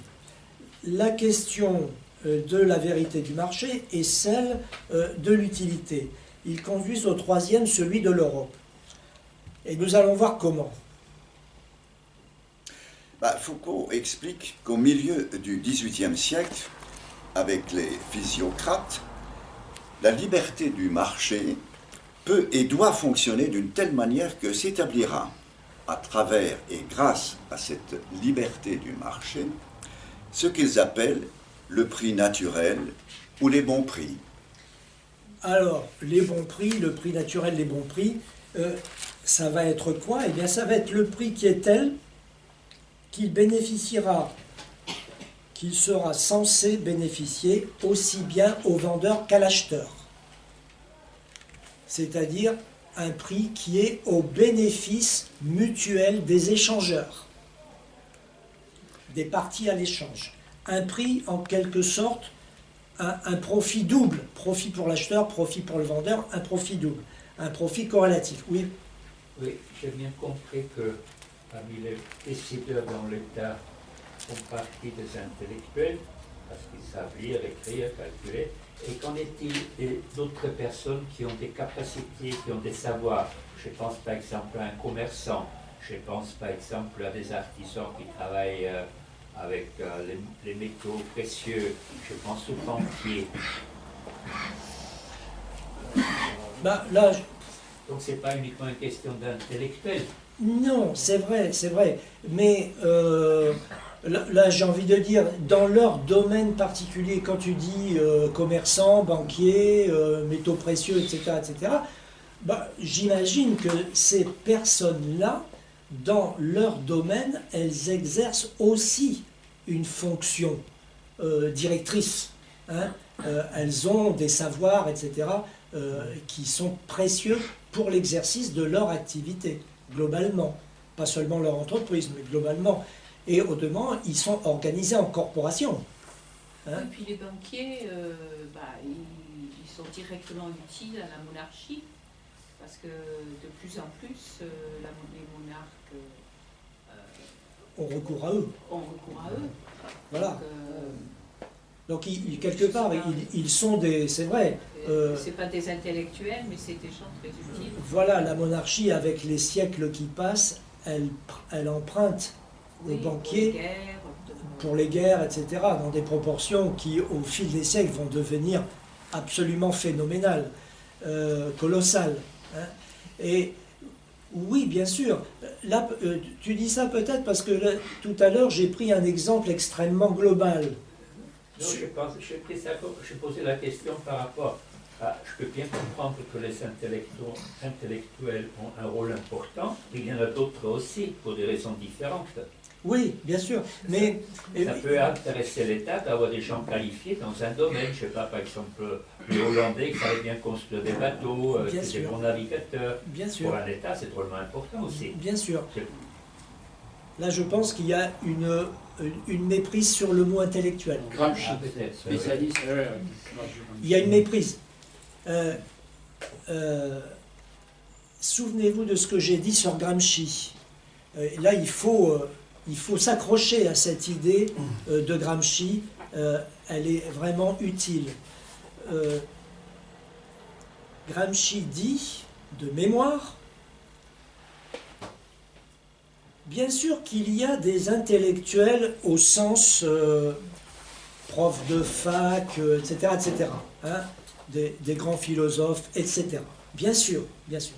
La question de la vérité du marché et celle de l'utilité. Ils conduisent au troisième, celui de l'Europe. Et nous allons voir comment. Foucault explique qu'au milieu du XVIIIe siècle, avec les physiocrates, la liberté du marché peut et doit fonctionner d'une telle manière que s'établira, à travers et grâce à cette liberté du marché, ce qu'ils appellent le prix naturel ou les bons prix. Alors, les bons prix, le prix naturel, les bons prix, ça va être quoi? Eh bien, ça va être le prix qui est tel qu'il bénéficiera, qu'il sera censé bénéficier aussi bien au vendeur qu'à l'acheteur. C'est-à-dire un prix qui est au bénéfice mutuel des échangeurs, des parties à l'échange. Un prix, en quelque sorte, un profit double. Profit pour l'acheteur, profit pour le vendeur, un profit double. Un profit corrélatif. Oui. Oui, j'ai bien compris que parmi les décideurs dans l'État font partie des intellectuels, parce qu'ils savent lire, écrire, calculer. Et qu'en est-il d'autres personnes qui ont des capacités, qui ont des savoirs? Je pense par exemple à un commerçant, je pense par exemple à des artisans qui travaillent avec les métaux précieux, je pense aux banquiers. Là, Donc c'est pas uniquement une question d'intellectuel. non, c'est vrai. Mais là, j'ai envie de dire, dans leur domaine particulier, quand tu dis commerçants, banquiers, métaux précieux, etc., j'imagine que ces personnes-là, dans leur domaine, elles exercent aussi une fonction directrice. Elles ont des savoirs, etc., qui sont précieux pour l'exercice de leur activité, globalement. Pas seulement leur entreprise, mais globalement. Et au-delà, ils sont organisés en corporation. Et puis les banquiers, ils sont directement utiles à la monarchie, parce que de plus en plus, les monarques On recourt à eux. Voilà. Donc, quelque part, ils sont des... C'est vrai. C'est pas des intellectuels, mais c'est des gens très utiles. Voilà, la monarchie, avec les siècles qui passent, elle emprunte aux banquiers pour les guerres, etc., dans des proportions qui, au fil des siècles, vont devenir absolument phénoménales, colossales. Et oui, bien sûr. Là, tu dis ça peut-être parce que là, tout à l'heure, j'ai pris un exemple extrêmement global. Non, j'ai posé la question par rapport à... Je peux bien comprendre que les intellectuels ont un rôle important, mais il y en a d'autres aussi, pour des raisons différentes. Oui, bien sûr. Mais ça peut intéresser l'État d'avoir des gens qualifiés dans un domaine. Je ne sais pas, par exemple, les Hollandais qui savaient bien construire des bateaux, des bons navigateurs. Bien sûr. Pour un État, c'est drôlement important aussi. Bien sûr. Là, je pense qu'il y a une méprise sur le mot intellectuel. Gramsci, spécialiste. Il y a une méprise. souvenez-vous de ce que j'ai dit sur Gramsci. Là, il faut s'accrocher à cette idée de Gramsci. Elle est vraiment utile. Gramsci dit, de mémoire, bien sûr qu'il y a des intellectuels au sens prof de fac, etc., etc., hein, des grands philosophes, etc. Bien sûr, bien sûr.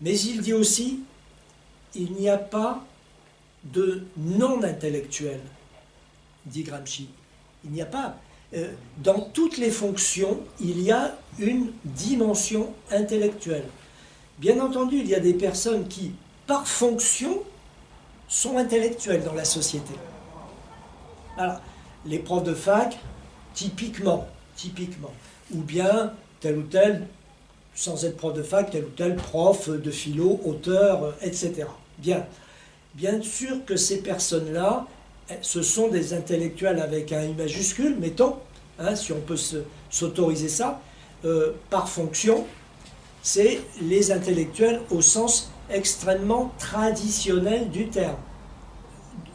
Mais il dit aussi, il n'y a pas de non-intellectuel, dit Gramsci. Il n'y a pas. Dans toutes les fonctions, il y a une dimension intellectuelle. Bien entendu, il y a des personnes qui, par fonction, sont intellectuelles dans la société. Alors, les profs de fac, typiquement, ou bien tel ou tel, sans être prof de fac, tel ou tel prof de philo, auteur, etc. Bien sûr que ces personnes-là, ce sont des intellectuels avec un I majuscule, mettons, hein, si on peut s'autoriser ça, par fonction, c'est les intellectuels au sens extrêmement traditionnel du terme.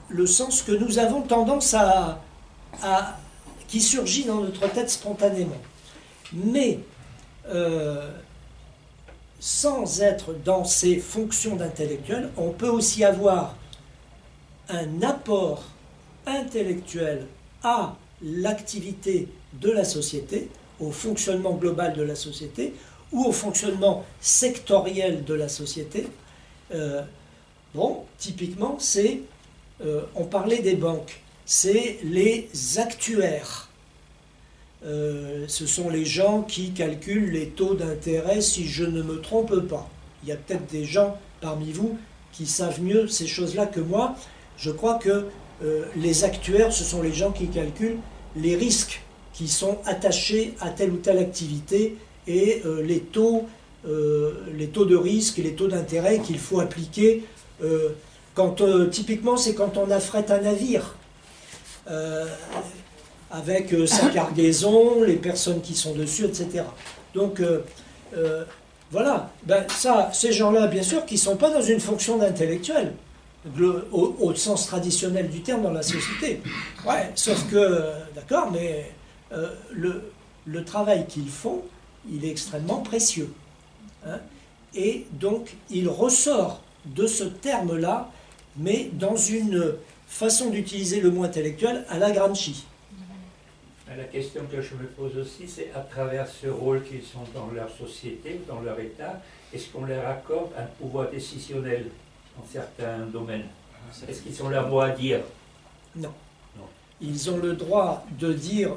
Le sens que nous avons tendance qui surgit dans notre tête spontanément. Mais, sans être dans ces fonctions d'intellectuel, on peut aussi avoir un apport intellectuel à l'activité de la société, au fonctionnement global de la société, ou au fonctionnement sectoriel de la société. Bon, typiquement, c'est, on parlait des banques, c'est les actuaires. Ce sont les gens qui calculent les taux d'intérêt, si je ne me trompe pas. Il y a peut-être des gens parmi vous qui savent mieux ces choses-là que moi. Je crois que les actuaires, ce sont les gens qui calculent les risques qui sont attachés à telle ou telle activité et les taux de risque et les taux d'intérêt qu'il faut appliquer. Typiquement, c'est quand on affrète un navire. Avec sa cargaison, les personnes qui sont dessus, etc. Donc, voilà. Ben, ça, ces gens-là, bien sûr, qui ne sont pas dans une fonction d'intellectuel, au sens traditionnel du terme dans la société. Ouais, sauf que, d'accord, mais le travail qu'ils font, il est extrêmement précieux. Hein, et donc, il ressort de ce terme-là, mais dans une façon d'utiliser le mot intellectuel à la Gramsci. La question que je me pose aussi, c'est à travers ce rôle qu'ils sont dans leur société, dans leur État, est-ce qu'on leur accorde un pouvoir décisionnel dans certains domaines? Est-ce qu'ils ont leur mot à dire? Non. Ils ont le droit de dire,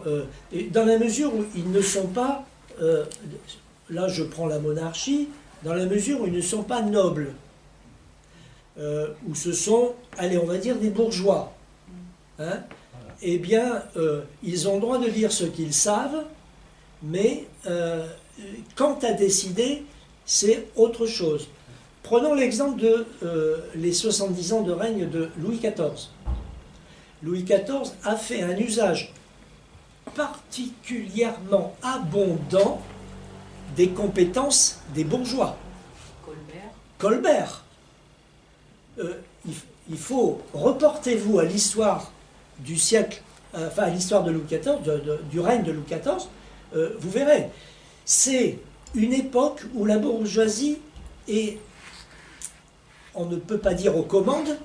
dans la mesure où ils ne sont pas, là je prends la monarchie, dans la mesure où ils ne sont pas nobles, où ce sont, allez, on va dire des bourgeois, hein, eh bien, ils ont le droit de dire ce qu'ils savent, mais quant à décider, c'est autre chose. Prenons l'exemple de les 70 ans de règne de Louis XIV. Louis XIV a fait un usage particulièrement abondant des compétences des bourgeois. Colbert. Il faut, reportez-vous à l'histoire du siècle, enfin à l'histoire de Louis XIV, du règne de Louis XIV, vous verrez, c'est une époque où la bourgeoisie est, on ne peut pas dire aux commandes,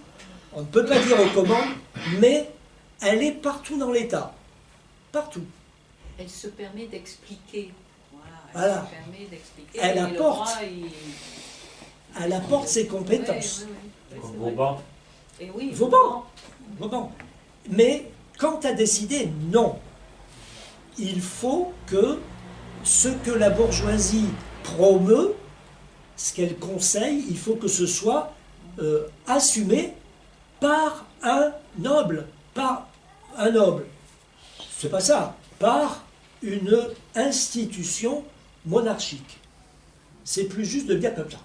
mais elle est partout dans l'État, partout. Elle se permet d'expliquer. Voilà. Se permet d'expliquer. Elle apporte ses compétences. Comme Vauban. Et oui, Vauban. Mais quant à décider, non. Il faut que ce que la bourgeoisie promeut, ce qu'elle conseille, il faut que ce soit assumé par un noble. C'est pas ça. Par une institution monarchique. C'est plus juste de le dire comme ça.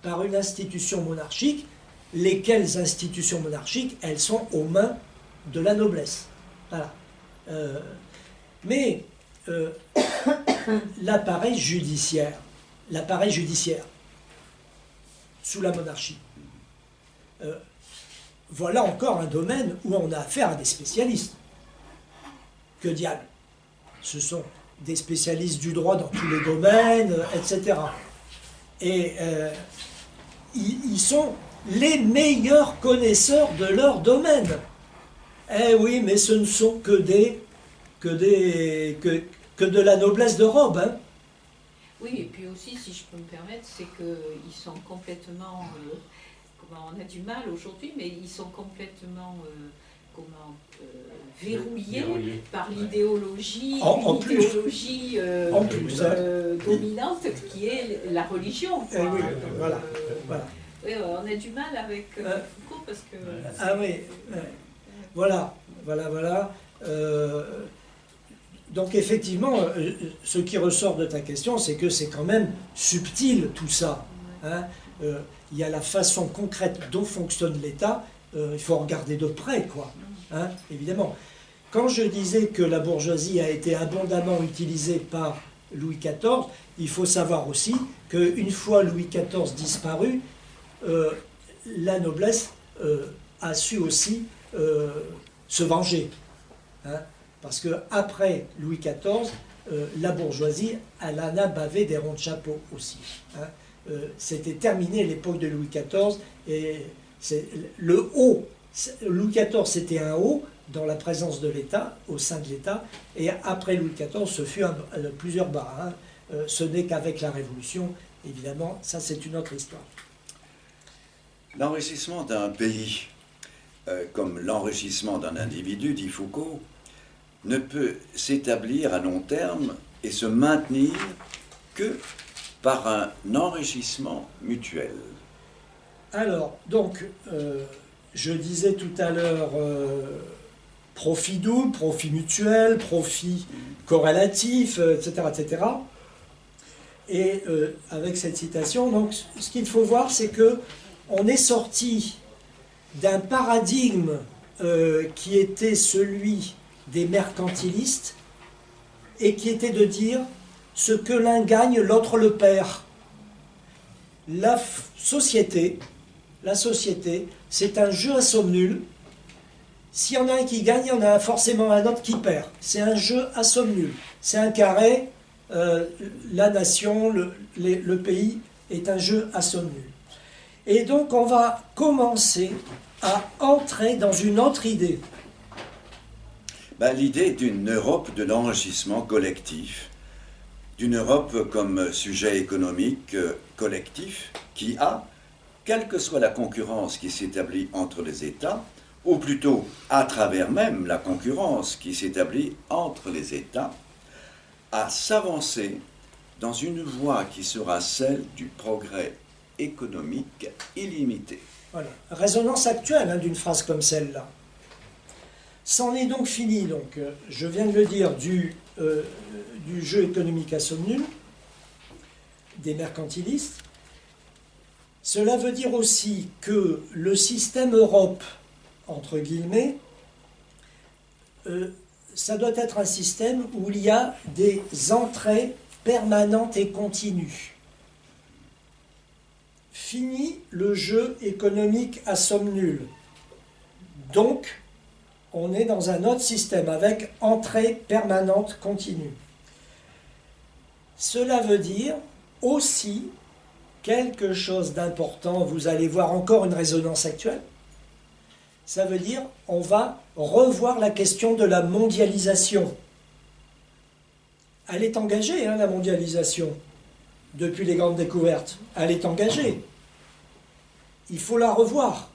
Par une institution monarchique, lesquelles institutions monarchiques, elles sont aux mains de la noblesse. Voilà. Mais l'appareil judiciaire, l'appareil judiciaire sous la monarchie. Voilà encore un domaine où on a affaire à des spécialistes. Que diable? Ce sont des spécialistes du droit dans tous les domaines, etc. Et ils sont les meilleurs connaisseurs de leur domaine. Eh oui, mais ce ne sont que de la noblesse de robe, hein. Oui, et puis aussi, si je peux me permettre, c'est qu'ils sont complètement, on a du mal aujourd'hui, mais ils sont complètement verrouillés par l'idéologie, dominante qui est la religion. Quoi. Oui, voilà. Oui, on a du mal avec Foucault parce que... Ah oui, voilà. Donc effectivement, ce qui ressort de ta question, c'est que c'est quand même subtil tout ça. Hein. Il y a la façon concrète dont fonctionne l'État, il faut regarder de près, quoi. Hein, évidemment. Quand je disais que la bourgeoisie a été abondamment utilisée par Louis XIV, il faut savoir aussi qu'une fois Louis XIV disparu, la noblesse a su aussi se venger. Hein, parce qu'après Louis XIV, la bourgeoisie, elle en a bavé des ronds de chapeau aussi. Hein. C'était terminé l'époque de Louis XIV, et le haut, Louis XIV c'était un haut dans la présence de l'État, au sein de l'État, et après Louis XIV, ce fut plusieurs bas. Hein. Ce n'est qu'avec la Révolution, évidemment, ça c'est une autre histoire. L'enrichissement d'un pays, comme l'enrichissement d'un individu, dit Foucault, ne peut s'établir à long terme et se maintenir que par un enrichissement mutuel. Alors, donc, je disais tout à l'heure profit double, profit mutuel, profit corrélatif, etc., etc. Et avec cette citation, donc, ce qu'il faut voir, c'est que on est sorti d'un paradigme qui était celui des mercantilistes et qui était de dire ce que l'un gagne, l'autre le perd. La société, c'est un jeu à somme nulle. S'il y en a un qui gagne, il y en a forcément un autre qui perd. C'est un jeu à somme nulle. C'est un carré, la nation, le pays est un jeu à somme nulle. Et donc on va commencer à entrer dans une autre idée. L'idée d'une Europe de l'enrichissement collectif, d'une Europe comme sujet économique collectif qui a, quelle que soit la concurrence qui s'établit entre les États, ou plutôt à travers même la concurrence qui s'établit entre les États, à s'avancer dans une voie qui sera celle du progrès économique illimité. Voilà, résonance actuelle hein, d'une phrase comme celle-là. C'en est donc fini, donc, je viens de le dire, du jeu économique à somme nulle, des mercantilistes. Cela veut dire aussi que le système Europe, entre guillemets, ça doit être un système où il y a des entrées permanentes et continues. Fini le jeu économique à somme nulle. Donc, on est dans un autre système avec entrée permanente continue. Cela veut dire aussi quelque chose d'important, vous allez voir encore une résonance actuelle, ça veut dire on va revoir la question de la mondialisation. Elle est engagée, hein, la mondialisation, depuis les grandes découvertes. Elle est engagée. Il faut la revoir.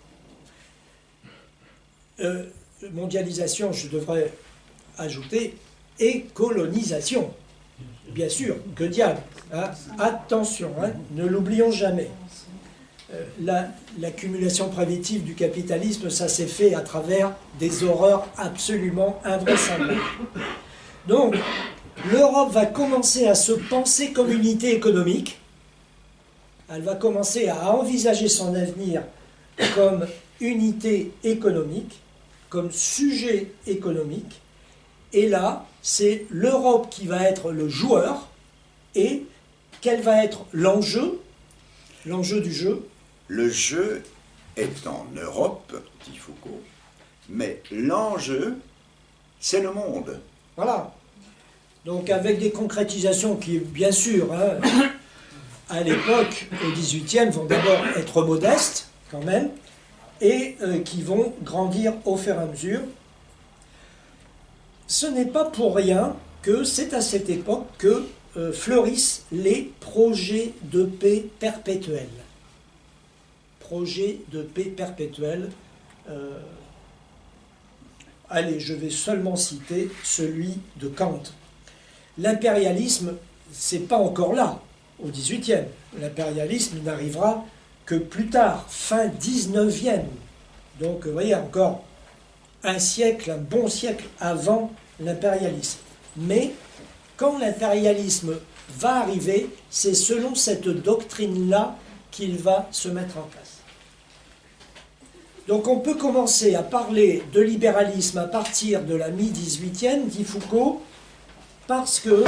Mondialisation, je devrais ajouter, et colonisation. Bien sûr, que diable. Hein. Attention, hein, ne l'oublions jamais. L'accumulation préventive du capitalisme, ça s'est fait à travers des horreurs absolument invraisemblables. Donc, l'Europe va commencer à se penser comme unité économique. Elle va commencer à envisager son avenir comme unité économique, comme sujet économique. Et là, c'est l'Europe qui va être le joueur et quel va être l'enjeu du jeu? Le jeu est en Europe, dit Foucault, mais l'enjeu, c'est le monde. Voilà. Donc avec des concrétisations qui, bien sûr, hein, à l'époque, au XVIIIe, vont d'abord être modestes, quand même, et qui vont grandir au fur et à mesure. Ce n'est pas pour rien que c'est à cette époque que fleurissent les projets de paix perpétuelle. Projets de paix perpétuelle. Allez, je vais seulement citer celui de Kant. L'impérialisme, c'est pas encore là, au XVIIIe. L'impérialisme n'arrivera que plus tard, fin XIXe. Donc, vous voyez, encore un siècle, un bon siècle avant l'impérialisme. Mais quand l'impérialisme va arriver, c'est selon cette doctrine-là qu'il va se mettre en place. Donc on peut commencer à parler de libéralisme à partir de la mi-18e, dit Foucault, parce que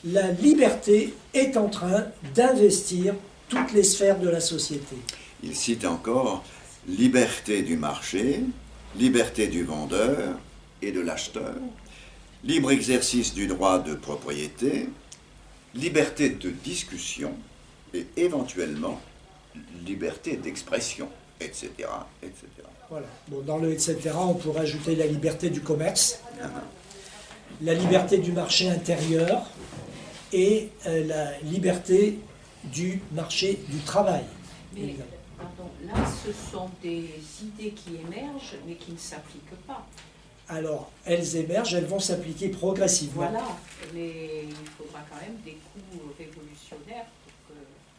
la liberté est en train d'investir toutes les sphères de la société. Il cite encore liberté du marché, liberté du vendeur et de l'acheteur, libre exercice du droit de propriété, liberté de discussion et éventuellement liberté d'expression, etc., etc. Voilà. Bon, dans le etc., on pourrait ajouter la liberté du commerce, la liberté du marché intérieur et la liberté du marché du travail. Mais, pardon, là, ce sont des idées qui émergent, mais qui ne s'appliquent pas. Alors, elles émergent, elles vont s'appliquer progressivement. Voilà, mais il faudra quand même des coups révolutionnaires pour que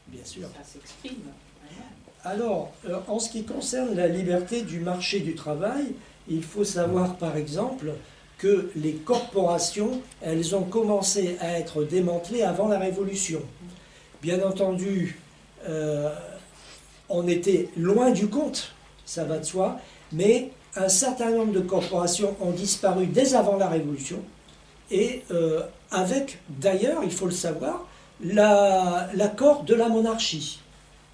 Bien sûr. ça s'exprime. Vraiment. Alors, en ce qui concerne la liberté du marché du travail, il faut savoir par exemple que les corporations, elles ont commencé à être démantelées avant la Révolution. Bien entendu, on était loin du compte, ça va de soi, mais un certain nombre de corporations ont disparu dès avant la Révolution, et avec, d'ailleurs, il faut le savoir, l'accord de la monarchie,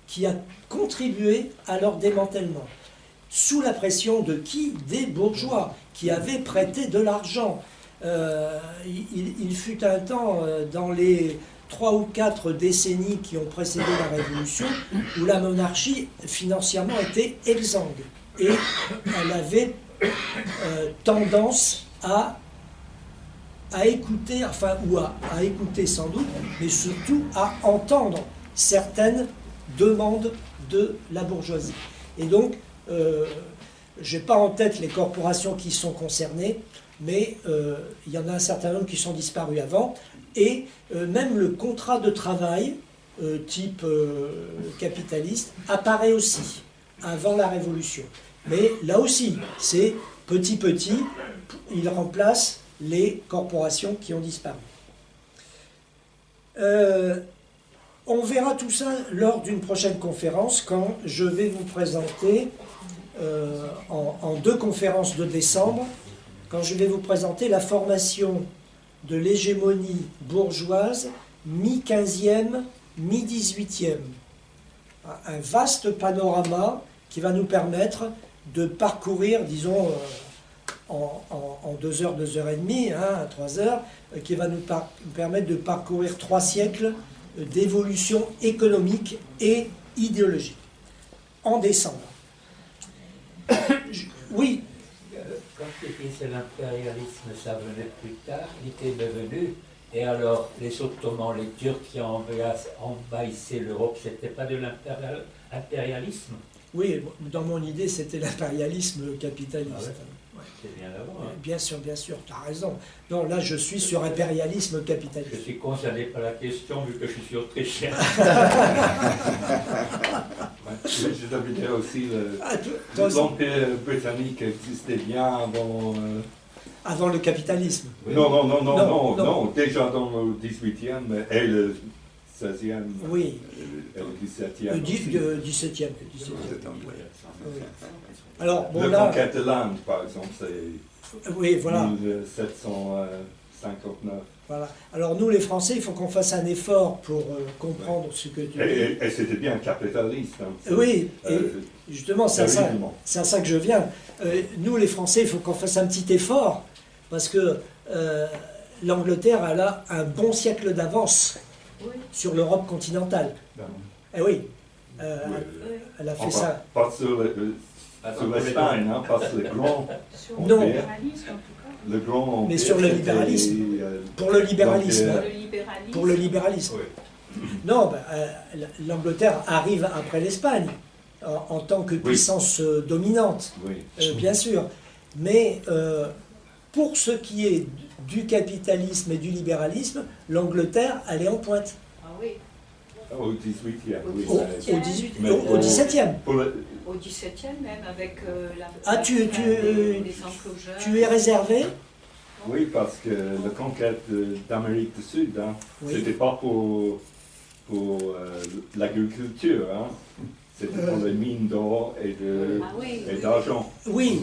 qui a contribué à leur démantèlement. Sous la pression de qui? Des bourgeois, qui avaient prêté de l'argent. Il fut un temps, dans les 3 ou 4 décennies qui ont précédé la Révolution, où la monarchie, financièrement, était exsangue. Et elle avait tendance à écouter, enfin, ou à écouter sans doute, mais surtout à entendre certaines demandes de la bourgeoisie. Et donc, je n'ai pas en tête les corporations qui sont concernées, mais il y en a un certain nombre qui sont disparus avant, et même le contrat de travail, type capitaliste, apparaît aussi, avant la Révolution. Mais là aussi, c'est petit, il remplace les corporations qui ont disparu. On verra tout ça lors d'une prochaine conférence, quand je vais vous présenter, en 2 conférences de décembre, quand je vais vous présenter la formation de l'hégémonie bourgeoise mi-15e, mi-18e. Un vaste panorama qui va nous permettre de parcourir, disons, en 2 heures, 2 heures et demie, 3 heures, qui va nous permettre de parcourir 3 siècles d'évolution économique et idéologique. En décembre. Oui. Quand tu disais l'impérialisme, ça venait plus tard, il était devenu, et alors les Ottomans, les Turcs qui envahissaient l'Europe, c'était pas de l'impérialisme? Oui, dans mon idée, c'était l'impérialisme capitaliste. Ah ouais. Ouais. C'est bien avant. Hein. Bien sûr, tu as raison. Non, là, je suis sur impérialisme capitaliste. Je suis concerné par la question, vu que je suis autrichien. Je dois aussi, toi, l'Empire britannique existait bien avant... Avant le capitalisme. Oui. Non, déjà dans le 18e et le 16e Oui. et le 17e. 17e. Oui. Alors, bon, la là, conquête de l'Inde, par exemple, c'est oui, voilà. 1759. Voilà. Alors nous, les Français, il faut qu'on fasse un effort pour comprendre ce que tu dis. Et c'était bien capitaliste. Hein. Oui, et Euh, justement, c'est à ça que je viens. Nous, les Français, il faut qu'on fasse un petit effort, parce que l'Angleterre, elle a un bon siècle d'avance Oui. sur l'Europe continentale. ben, Eh oui, oui. elle a fait Enfin, ça. pas sur l'Espagne, hein, parce que le grand Sur Non. le libéralisme, en tout cas. Le grand Mais sur le empire, libéralisme. c'était, Pour le libéralisme. donc, hein. Le libéralisme. Pour le libéralisme. oui. Non, l'Angleterre arrive après l'Espagne en tant que puissance dominante, Oui. bien sûr. Mais pour ce qui est du capitalisme et du libéralisme, l'Angleterre, elle est en pointe. Ah oui. Au 18e, oui. Au, mais- au 18 Mais au pour- 17e. pour le- Au 17e même, avec Ah, la tu- fin tu- des enclosures. Tu es réservé? Oui, parce que la conquête d'Amérique du Sud, hein, Oui. c'était pas pour l'agriculture, hein. C'était pour les mines d'or et Ah oui, oui, d'argent. Oui,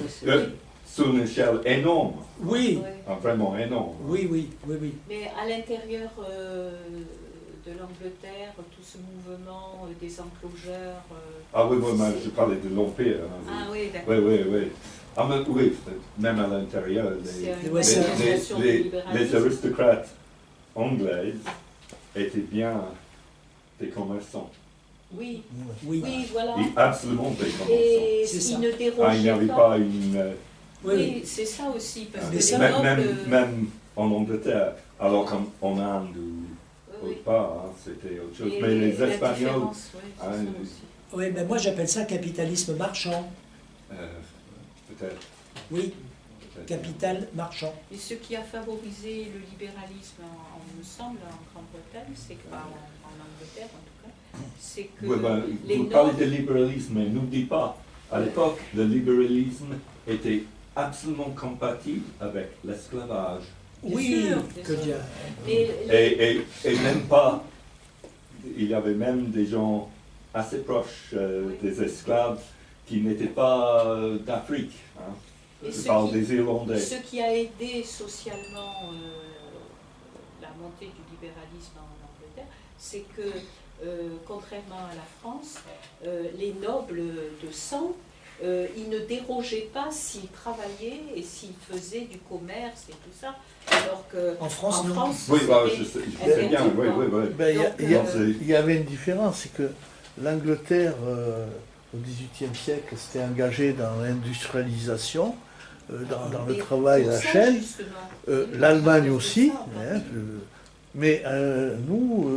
Sur une échelle énorme, oui, oui. hein, vraiment énorme. oui, oui, oui, oui. Mais à l'intérieur de l'Angleterre, tout ce mouvement des enclosures. Ah oui, oui, mais je parlais de l'Empire. Hein, Ah oui, oui, d'accord. oui, oui. Ah, mais oui, même à l'intérieur, C'est une Ouais, c'est- manifestation du les libéralisme. aristocrates anglais étaient bien des commerçants. Oui, Oui, oui, voilà. Et absolument des commerçants. Et C'est ça. ils ne Ah, il n'y dérogeaient avait pas. pas une... oui, oui. Oui, c'est ça aussi, parce Mais que ça- les même, nobles... même en Angleterre, alors qu'en Inde ou oui, autre part, hein, c'était autre chose. et Mais les la Espagnols, différence, oui, c'est hein, ça aussi. Oui, mais moi j'appelle ça capitalisme marchand. euh, peut-être. Oui, peut-être. capital marchand. Et ce qui a favorisé le libéralisme, il me semble, en Grande-Bretagne, c'est que, en Angleterre en tout cas, c'est que Oui, ben, les vous parlez nobles... de libéralisme, mais n'oubliez pas, à l'époque, le libéralisme était absolument compatible avec l'esclavage. Bien Oui, sûr, que bien sûr. dire. Mais Et même pas, il y avait même des gens assez proches Oui. des esclaves qui n'étaient pas d'Afrique. Hein. Et Je ce parle qui- des Irlandais. ce qui a aidé socialement la montée du libéralisme en Angleterre, c'est que, contrairement à la France, les nobles de sang, ils ne dérogeaient pas s'ils travaillaient et s'ils faisaient du commerce et tout ça, alors que En France, non. Oui, bah, c'était je sais bien, oui, oui, oui. Ben, Donc, il y avait une différence, c'est que l'Angleterre, au XVIIIe siècle, s'était engagée dans l'industrialisation, dans le Et travail, pour la ça, chaîne. justement, L'Allemagne c'est aussi, ça, bah hein, oui. mais nous,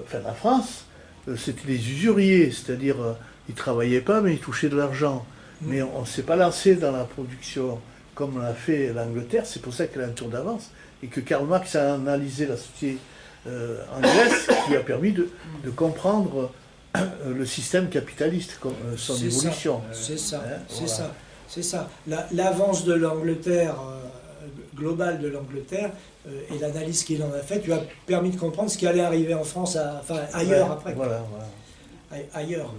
enfin la France, c'était les usuriers, c'est-à-dire ils travaillaient pas, mais ils touchaient de l'argent. Mais on ne s'est pas lancé dans la production comme l'a fait l'Angleterre, c'est pour ça qu'elle a un tour d'avance, et que Karl Marx a analysé la société anglaise, qui lui a permis de comprendre le système capitaliste, son C'est évolution. C'est ça, Hein, c'est voilà. ça, c'est ça. L'avance de l'Angleterre, globale de l'Angleterre, et l'analyse qu'il en a faite, lui a permis de comprendre ce qui allait arriver en France, enfin ailleurs Ouais, après. Voilà, voilà. Ailleurs.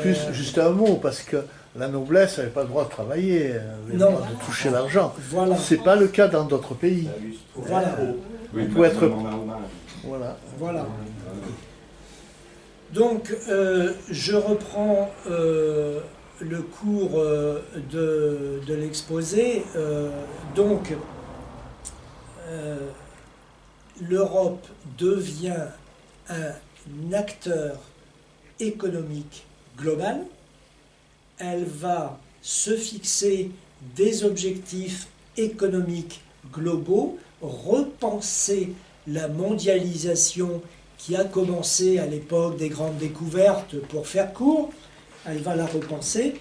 Plus, juste un mot, parce que la noblesse n'avait pas le droit de travailler, elle n'avait Non. le droit de toucher l'argent. Voilà, C'est pas le cas dans d'autres pays. voilà, Oui, On peut être- même en Allemagne. Voilà. voilà. Donc, je reprends le cours de l'exposé. Donc, l'Europe devient un acteur économique global. Elle va se fixer des objectifs économiques globaux, repenser la mondialisation qui a commencé à l'époque des grandes découvertes, pour faire court. Elle va la repenser.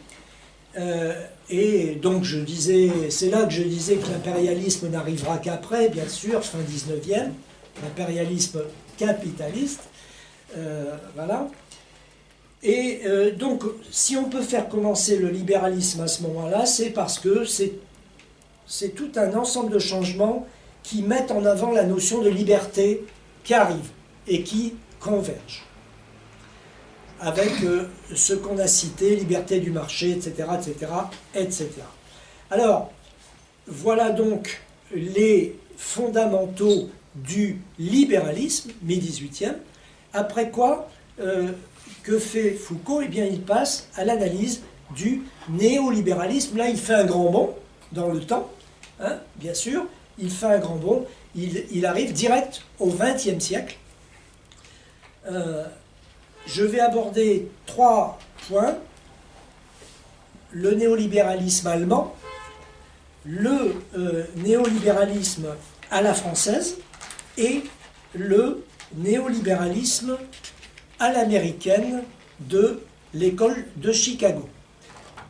Et donc je disais, c'est là que je disais que l'impérialisme n'arrivera qu'après, bien sûr, fin 19e, l'impérialisme capitaliste. Voilà. Et donc, si on peut faire commencer le libéralisme à ce moment-là, c'est parce que c'est tout un ensemble de changements qui mettent en avant la notion de liberté qui arrive et qui convergent avec ce qu'on a cité, liberté du marché, etc., etc., etc. Alors, voilà donc les fondamentaux du libéralisme, mi-18e, après quoi, que fait Foucault? Eh bien, il passe à l'analyse du néolibéralisme. Là, il fait un grand bond dans le temps, hein, bien sûr, il fait un grand bond, il arrive direct au XXe siècle. Je vais aborder 3 points. Le néolibéralisme allemand, le néolibéralisme à la française et le néolibéralisme à l'américaine de l'école de Chicago.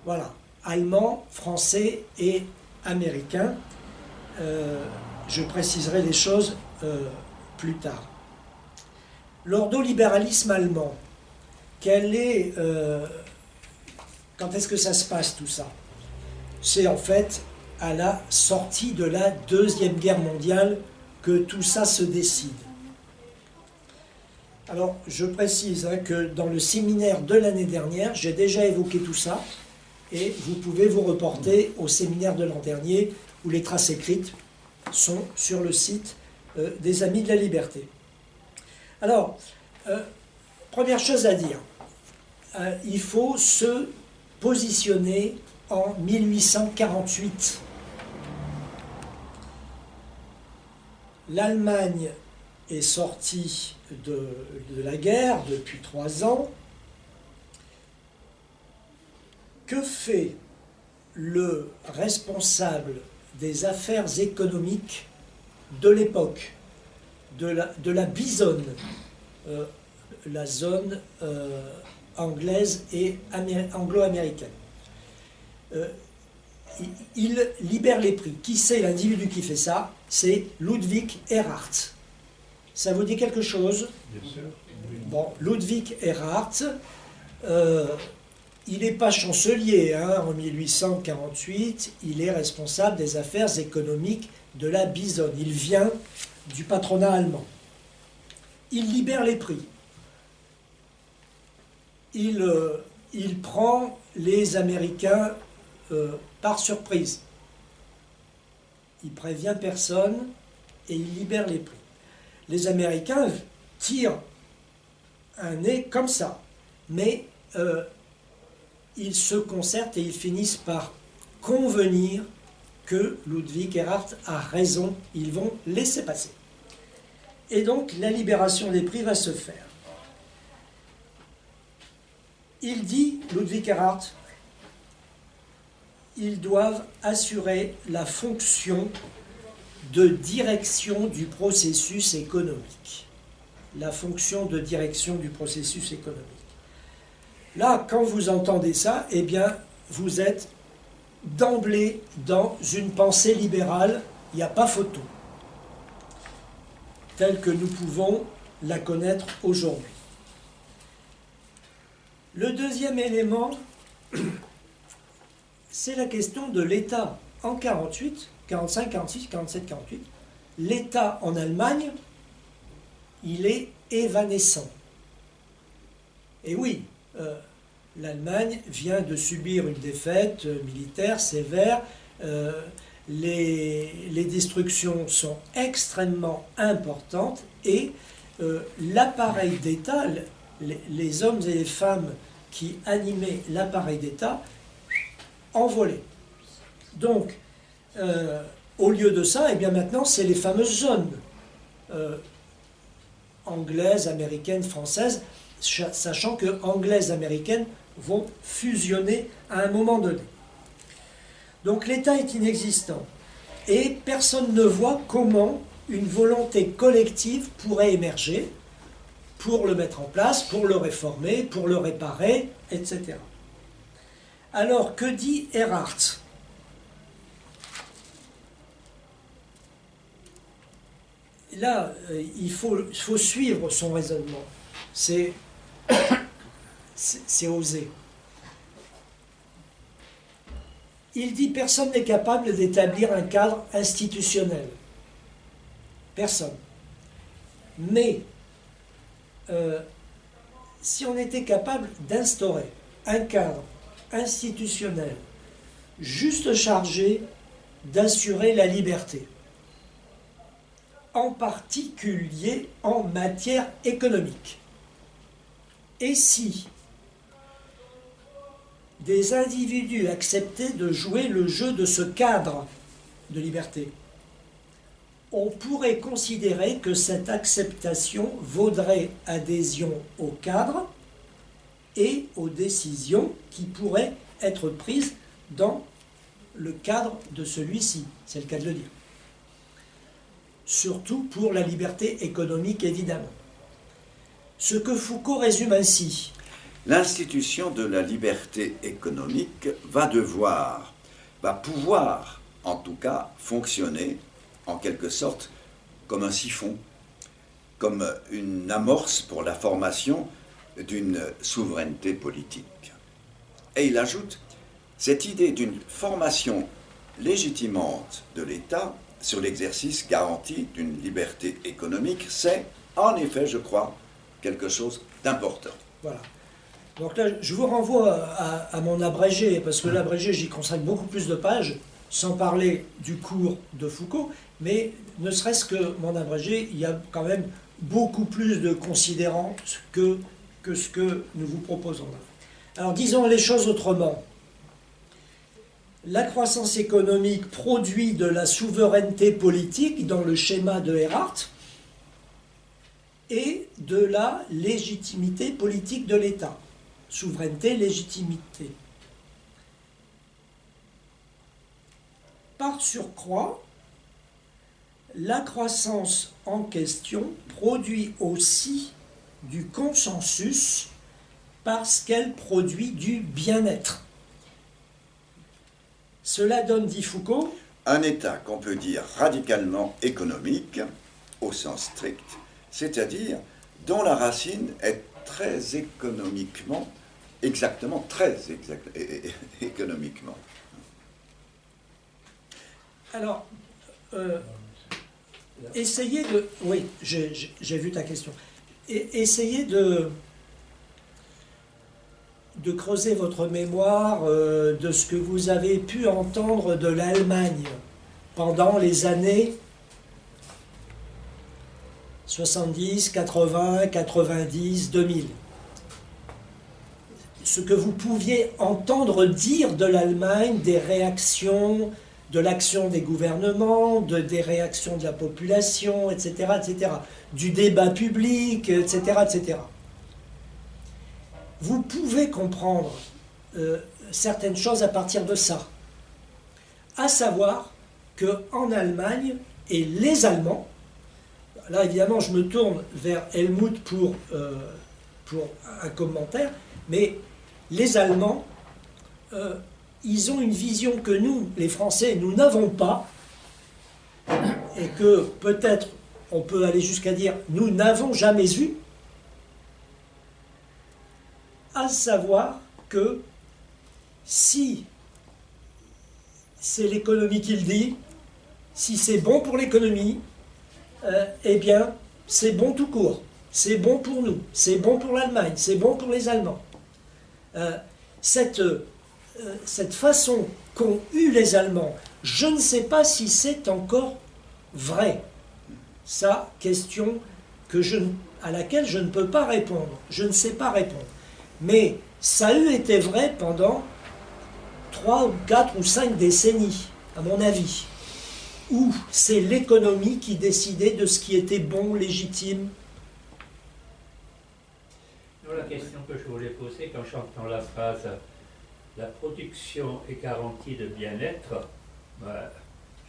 Voilà, allemand, français et américain. Je préciserai les choses plus tard. L'ordolibéralisme allemand, quand est-ce que ça se passe tout ça? C'est en fait à la sortie de la Deuxième Guerre mondiale que tout ça se décide. Alors, je précise que dans le séminaire de l'année dernière, j'ai déjà évoqué tout ça, et vous pouvez vous reporter au séminaire de l'an dernier, où les traces écrites sont sur le site des Amis de la Liberté. Alors, première chose à dire, il faut se positionner en 1848. L'Allemagne est sortie de la guerre depuis 3 ans. Que fait le responsable des affaires économiques de l'époque, de la Bisonne, la zone anglaise et anglo-américaine? Il libère les prix. Qui c'est l'individu qui fait ça? C'est Ludwig Erhard. Ça vous dit quelque chose? Bien sûr. Bon, Ludwig Erhard, il n'est pas chancelier, hein, en 1848, il est responsable des affaires économiques de la Bisonne. Il vient du patronat allemand. Il libère les prix. Il prend les Américains par surprise. Il prévient personne et il libère les prix. Les Américains tirent un nez comme ça, mais ils se concertent et ils finissent par convenir que Ludwig Erhard a raison, ils vont laisser passer. Et donc la libération des prix va se faire. Il dit, Ludwig Erhard, ils doivent assurer la fonction de direction du processus économique. La fonction de direction du processus économique. Là, quand vous entendez ça, eh bien, vous êtes d'emblée dans une pensée libérale, il n'y a pas photo, telle que nous pouvons la connaître aujourd'hui. Le deuxième élément, c'est la question de l'État. En 48, 45, 46, 47, 48, l'État en Allemagne, il est évanescent. Et oui, l'Allemagne vient de subir une défaite militaire sévère. Les destructions sont extrêmement importantes et l'appareil d'État, les hommes et les femmes qui animaient l'appareil d'État, envolés. Donc, au lieu de ça, eh bien maintenant, c'est les fameuses zones anglaises, américaines, françaises, sachant que anglaises, américaines vont fusionner à un moment donné. Donc l'État est inexistant. Et personne ne voit comment une volonté collective pourrait émerger pour le mettre en place, pour le réformer, pour le réparer, etc. Alors, que dit Erhard? Là, il faut suivre son raisonnement. C'est osé. Il dit personne n'est capable d'établir un cadre institutionnel. Personne. Mais si on était capable d'instaurer un cadre institutionnel juste chargé d'assurer la liberté, en particulier en matière économique. Et si des individus acceptaient de jouer le jeu de ce cadre de liberté, on pourrait considérer que cette acceptation vaudrait adhésion au cadre et aux décisions qui pourraient être prises dans le cadre de celui-ci, c'est le cas de le dire. Surtout pour la liberté économique, évidemment. Ce que Foucault résume ainsi. L'institution de la liberté économique va pouvoir, en tout cas, fonctionner en quelque sorte comme un siphon, comme une amorce pour la formation d'une souveraineté politique. Et il ajoute, cette idée d'une formation légitimante de l'État sur l'exercice garanti d'une liberté économique, c'est, en effet, je crois, quelque chose d'important. Voilà. Donc là, je vous renvoie à mon abrégé, parce que l'abrégé, j'y consacre beaucoup plus de pages, sans parler du cours de Foucault, mais ne serait-ce que mon abrégé, il y a quand même beaucoup plus de considérants que ce que nous vous proposons là. Alors disons les choses autrement. La croissance économique produit de la souveraineté politique dans le schéma de Erhardt et de la légitimité politique de l'État. Souveraineté, légitimité. Par surcroît, la croissance en question produit aussi du consensus parce qu'elle produit du bien-être. Cela donne, dit Foucault, un État qu'on peut dire radicalement économique, au sens strict, c'est-à-dire dont la racine est très économiquement, économiquement. Alors, essayez de... Oui, j'ai vu ta question. Essayez de creuser votre mémoire de ce que vous avez pu entendre de l'Allemagne pendant les années 70, 80, 90, 2000. Ce que vous pouviez entendre dire de l'Allemagne, des réactions, de l'action des gouvernements, des réactions de la population, etc., etc., du débat public, etc., etc. Vous pouvez comprendre certaines choses à partir de ça. À savoir qu'en Allemagne, et les Allemands, là évidemment je me tourne vers Helmut pour un commentaire, mais les Allemands, ils ont une vision que nous, les Français, nous n'avons pas, et que peut-être on peut aller jusqu'à dire nous n'avons jamais eu, à savoir que si c'est l'économie qui le dit, si c'est bon pour l'économie, eh bien c'est bon tout court, c'est bon pour nous, c'est bon pour l'Allemagne, c'est bon pour les Allemands. Cette façon qu'ont eu les Allemands, je ne sais pas si c'est encore vrai. Ça, question à laquelle je ne peux pas répondre. Je ne sais pas répondre. Mais ça a eu été vrai pendant 3 ou 4 ou 5 décennies, à mon avis, où c'est l'économie qui décidait de ce qui était bon, légitime. La question que je voulais poser quand j'entends la phrase « la production est garantie de bien-être »,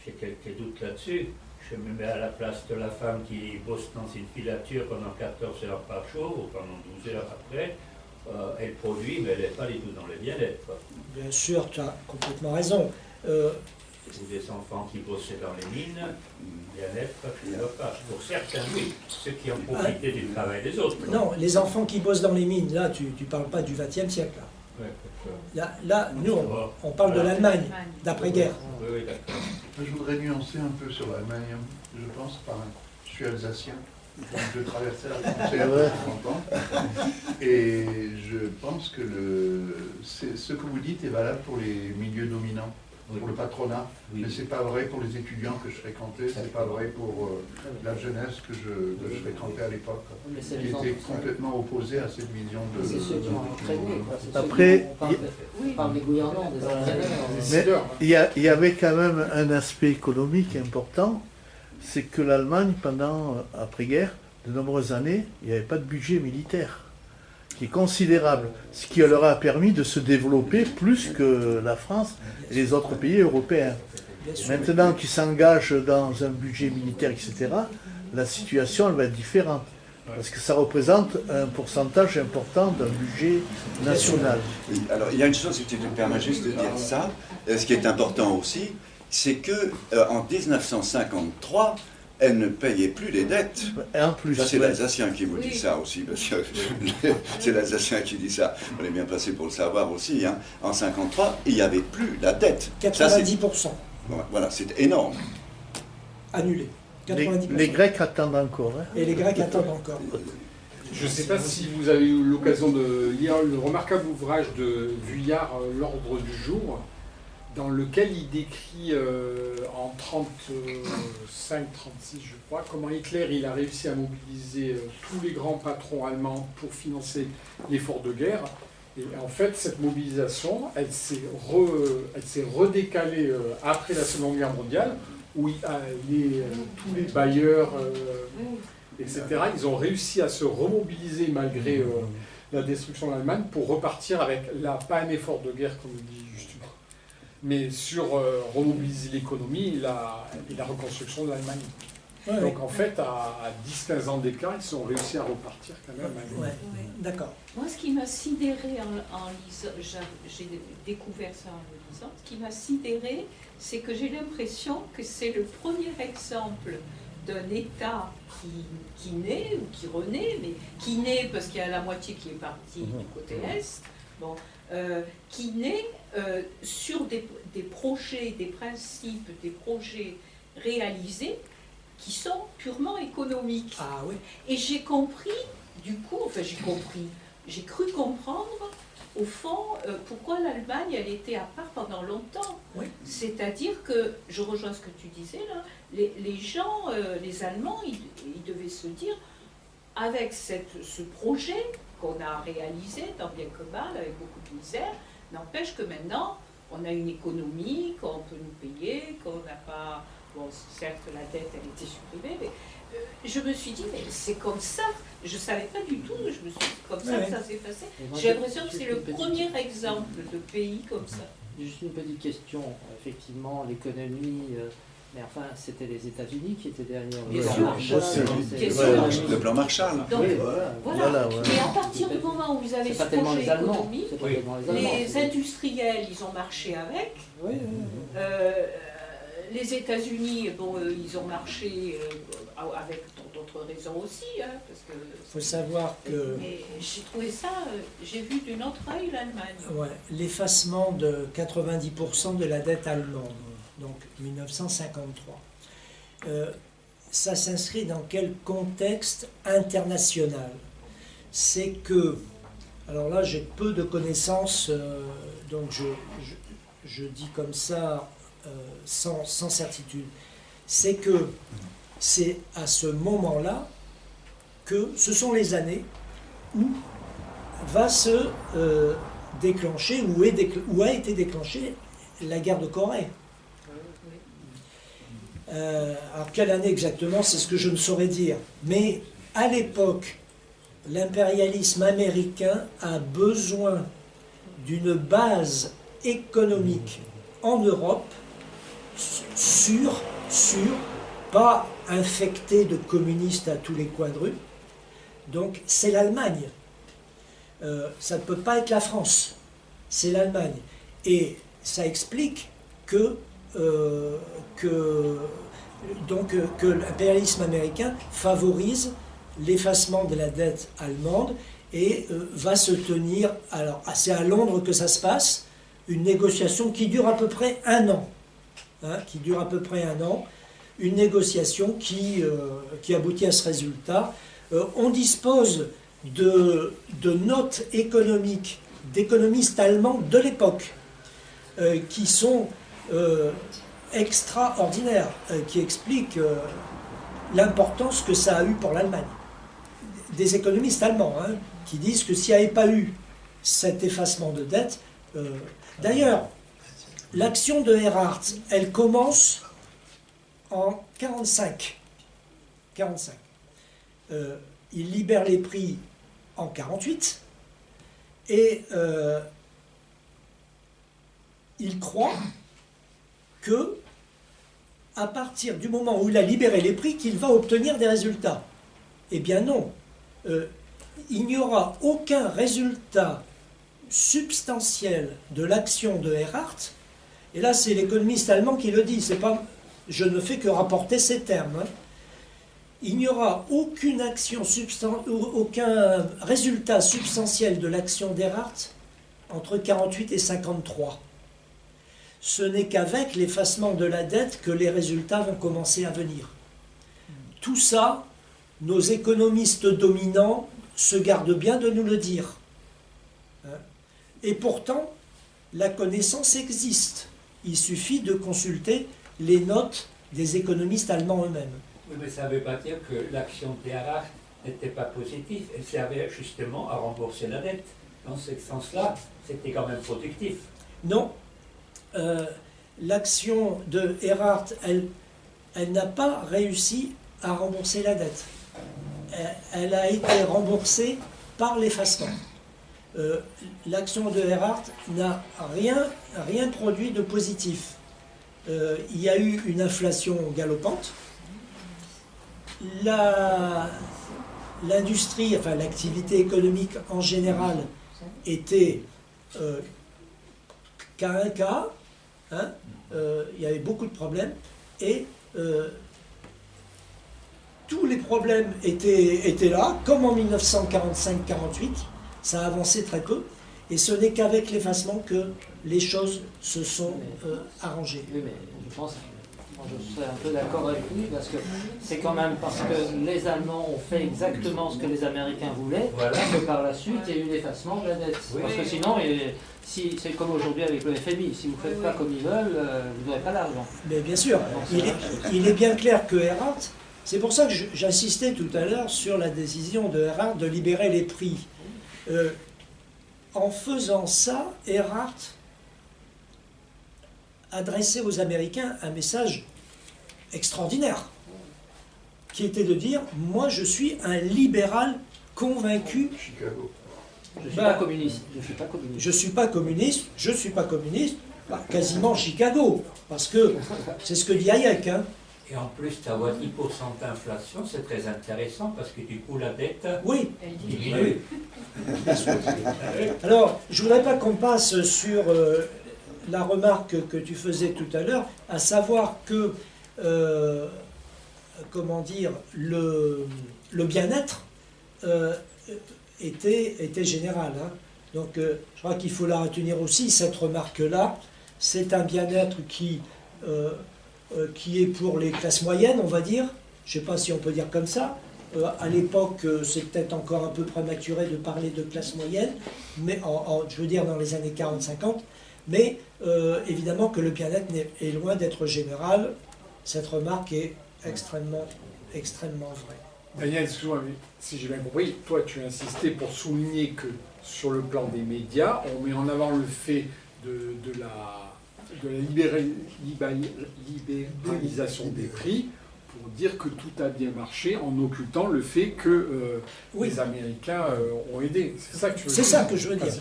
j'ai quelques doutes là-dessus. Je me mets à la place de la femme qui bosse dans une filature pendant 14 heures par jour ou pendant 12 heures après. Elle produit, mais elle n'est pas du tout dans le bien-être. Bien sûr, tu as complètement raison. Ou des enfants qui bossaient dans les mines, bien-être, je ne pas. Pour certains, oui. Ceux qui ont profité du travail des autres. Non, les enfants qui bossent dans les mines, là, tu ne parles pas du XXe siècle. Là, là nous, on parle de l'Allemagne, d'après-guerre. Oui, oui, d'accord. Je voudrais nuancer un peu sur l'Allemagne. Je pense, je suis alsacien. Donc je traversais la frontière de temps en temps. Et je pense que ce que vous dites est valable pour les milieux dominants. pour le patronat, Oui. mais c'est pas vrai pour les étudiants que je fréquentais, c'est pas vrai pour la jeunesse que je fréquentais à l'époque, Mais c'est qui les était entreprises. complètement opposée à cette vision de... C'est ceux qui ont entraîné, quoi. C'est ceux Après, on parle des gouvernants, des entraîneurs. Mais il y avait quand même un aspect économique important, c'est que l'Allemagne, pendant après-guerre, de nombreuses années, il n'y avait pas de budget militaire, qui est considérable, ce qui leur a permis de se développer plus que la France et les autres pays européens. Bien sûr. Maintenant qu'ils s'engagent dans un budget militaire, etc., la situation elle va être différente, parce que ça représente un pourcentage important d'un budget national. Oui, alors il y a une chose, si tu te permets juste de dire ça, ce qui est important aussi, c'est que en 1953, elle ne payait plus les dettes. Et en plus, Ça, c'est ouais. l'Alsacien qui vous dit Oui. ça aussi, parce que c'est l'Alsacien qui dit ça. On est bien placé pour le savoir aussi. Hein. En 1953, il n'y avait plus la dette. Ça, c'est- 90% voilà, c'est énorme. annulé. 90%. Les Grecs attendent encore. Hein. Et les Grecs attendent encore. Je ne sais pas si vous avez eu l'occasion de lire le remarquable ouvrage de Vuillard, L'ordre du jour, dans lequel il décrit en 35-36, je crois, comment Hitler il a réussi à mobiliser tous les grands patrons allemands pour financer l'effort de guerre. Et en fait, cette mobilisation, elle s'est redécalée après la Seconde Guerre mondiale, où tous les bailleurs, etc., ils ont réussi à se remobiliser malgré la destruction de l'Allemagne pour repartir avec, pas un effort de guerre, comme dit Justin, mais sur remobiliser l'économie et la reconstruction de l'Allemagne. Ouais, Donc en fait, à 10-15 ans d'écart, ils ont réussi à repartir quand même. ouais, d'accord. Moi, ce qui m'a sidéré en lisant, j'ai découvert ça en le lisant, ce qui m'a sidéré, c'est que j'ai l'impression que c'est le premier exemple d'un État qui naît, ou qui renaît, mais qui naît parce qu'il y a la moitié qui est partie du côté Est, bon, qui naît sur des projets, des principes, des projets réalisés qui sont purement économiques. Ah oui. Et j'ai compris, du coup, j'ai cru comprendre, au fond, pourquoi l'Allemagne, elle était à part pendant longtemps. Oui. C'est-à-dire que, je rejoins ce que tu disais là, les gens, les Allemands, ils devaient se dire, avec ce projet qu'on a réalisé, tant bien que mal, avec beaucoup de misère, n'empêche que maintenant, on a une économie, qu'on peut nous payer, qu'on n'a pas... Bon, certes, la dette, elle était supprimée, mais je me suis dit, mais c'est comme ça. Je ne savais pas du tout, je me suis dit, comme ça que ça s'est passé. J'ai l'impression que c'est le premier exemple de pays comme ça. Juste une petite question. Effectivement, l'économie, mais enfin, c'était les États-Unis qui étaient derrière. Bien Le sûr. Marshall, Bien c'est- sûr. Le plan Marshall. Donc, Oui, voilà. voilà. Voilà. Et à partir du moment où vous avez C'est ce pas tellement projet les Allemands. économique, C'est pas tellement les Allemands. les industriels, ils ont marché avec. Oui, oui, oui. Les États-Unis, bon, ils ont marché avec pour d'autres raisons aussi, hein, parce que. Il faut savoir que Mais j'ai trouvé ça, j'ai vu d'un autre œil l'Allemagne. ouais, l'effacement de 90% de la dette allemande, donc 1953, ça s'inscrit dans quel contexte international? C'est que, alors là j'ai peu de connaissances, donc je dis comme ça sans certitude, c'est que c'est à ce moment-là que ce sont les années où va se déclencher, ou a été déclenchée la guerre de Corée. Alors quelle année exactement, c'est ce que je ne saurais dire. Mais à l'époque, l'impérialisme américain a besoin d'une base économique en Europe sûre, pas infectée de communistes à tous les coins de rue. Donc c'est l'Allemagne. Ça ne peut pas être la France, c'est l'Allemagne. Et ça explique que l'impérialisme américain favorise l'effacement de la dette allemande et va se tenir, alors c'est à Londres que ça se passe, une négociation qui dure à peu près un an. Une négociation qui aboutit à ce résultat. On dispose de notes économiques d'économistes allemands de l'époque qui sont extraordinaire qui explique l'importance que ça a eu pour l'Allemagne. Des économistes allemands qui disent que s'il n'y avait pas eu cet effacement de dette... D'ailleurs, l'action de Erhard, elle commence en 1945. Il libère les prix en 1948 et il croit que à partir du moment où il a libéré les prix, qu'il va obtenir des résultats. Eh bien non, il n'y aura aucun résultat substantiel de l'action de Erhard, et là c'est l'économiste allemand qui le dit, c'est pas, je ne fais que rapporter ces termes, il n'y aura aucune action aucun résultat substantiel de l'action d'Erhard entre 48 et 53. Ce n'est qu'avec l'effacement de la dette que les résultats vont commencer à venir. Tout ça, nos économistes dominants se gardent bien de nous le dire. Et pourtant, la connaissance existe. Il suffit de consulter les notes des économistes allemands eux-mêmes. Oui, mais ça ne veut pas dire que l'action d'Erhard n'était pas positive. Elle servait justement à rembourser la dette. Dans ce sens-là, c'était quand même productif. Non. L'action de Erhard, elle n'a pas réussi à rembourser la dette. Elle a été remboursée par l'effacement. L'action de Erhard n'a rien produit de positif. Il y a eu une inflation galopante. L'industrie, enfin l'activité économique en général était cas un cas. Il y avait beaucoup de problèmes et tous les problèmes étaient là, comme en 1945-48. Ça a avancé très peu, et ce n'est qu'avec l'effacement que les choses se sont arrangées. Oui, mais je pense, moi je serais un peu d'accord avec lui, parce que c'est quand même parce que les Allemands ont fait exactement ce que les Américains voulaient, voilà, que par la suite il y a eu l'effacement de la dette. Oui, parce que sinon, si, c'est comme aujourd'hui avec le FMI, si vous ne faites pas comme ils veulent, vous n'aurez pas d'argent. Mais bien sûr, il est bien clair que Erhard, c'est pour ça que j'insistais tout à l'heure sur la décision de Erhard de libérer les prix. En faisant ça, Erhard adressait aux Américains un message extraordinaire, qui était de dire « Moi, je suis un libéral convaincu. » Chicago. Je ne suis pas communiste. Je suis pas communiste. Je suis pas communiste. Je suis pas communiste. Bah, quasiment Chicago, parce que c'est ce que dit Hayek. Et en plus, tu as 10% d'inflation, c'est très intéressant parce que du coup, la dette oui. diminue. Alors, je ne voudrais pas qu'on passe sur la remarque que tu faisais tout à l'heure, à savoir que, comment dire, le bien-être était général. Donc, je crois qu'il faut la retenir aussi, cette remarque-là. C'est un bien-être qui est pour les classes moyennes, on va dire. Je ne sais pas si on peut dire comme ça. À l'époque, c'est peut-être encore un peu prématuré de parler de classe moyenne, mais je veux dire dans les années 40-50, mais évidemment que le bien-être est loin d'être général. Cette remarque est extrêmement vraie. Daniel, excuse-moi, mais si j'ai bien compris, toi tu as insisté pour souligner que sur le plan des médias, on met en avant le fait de la libéralisation des prix pour dire que tout a bien marché en occultant le fait que oui. les Américains ont aidé. C'est ça que tu veux dire. C'est ça que je veux dire.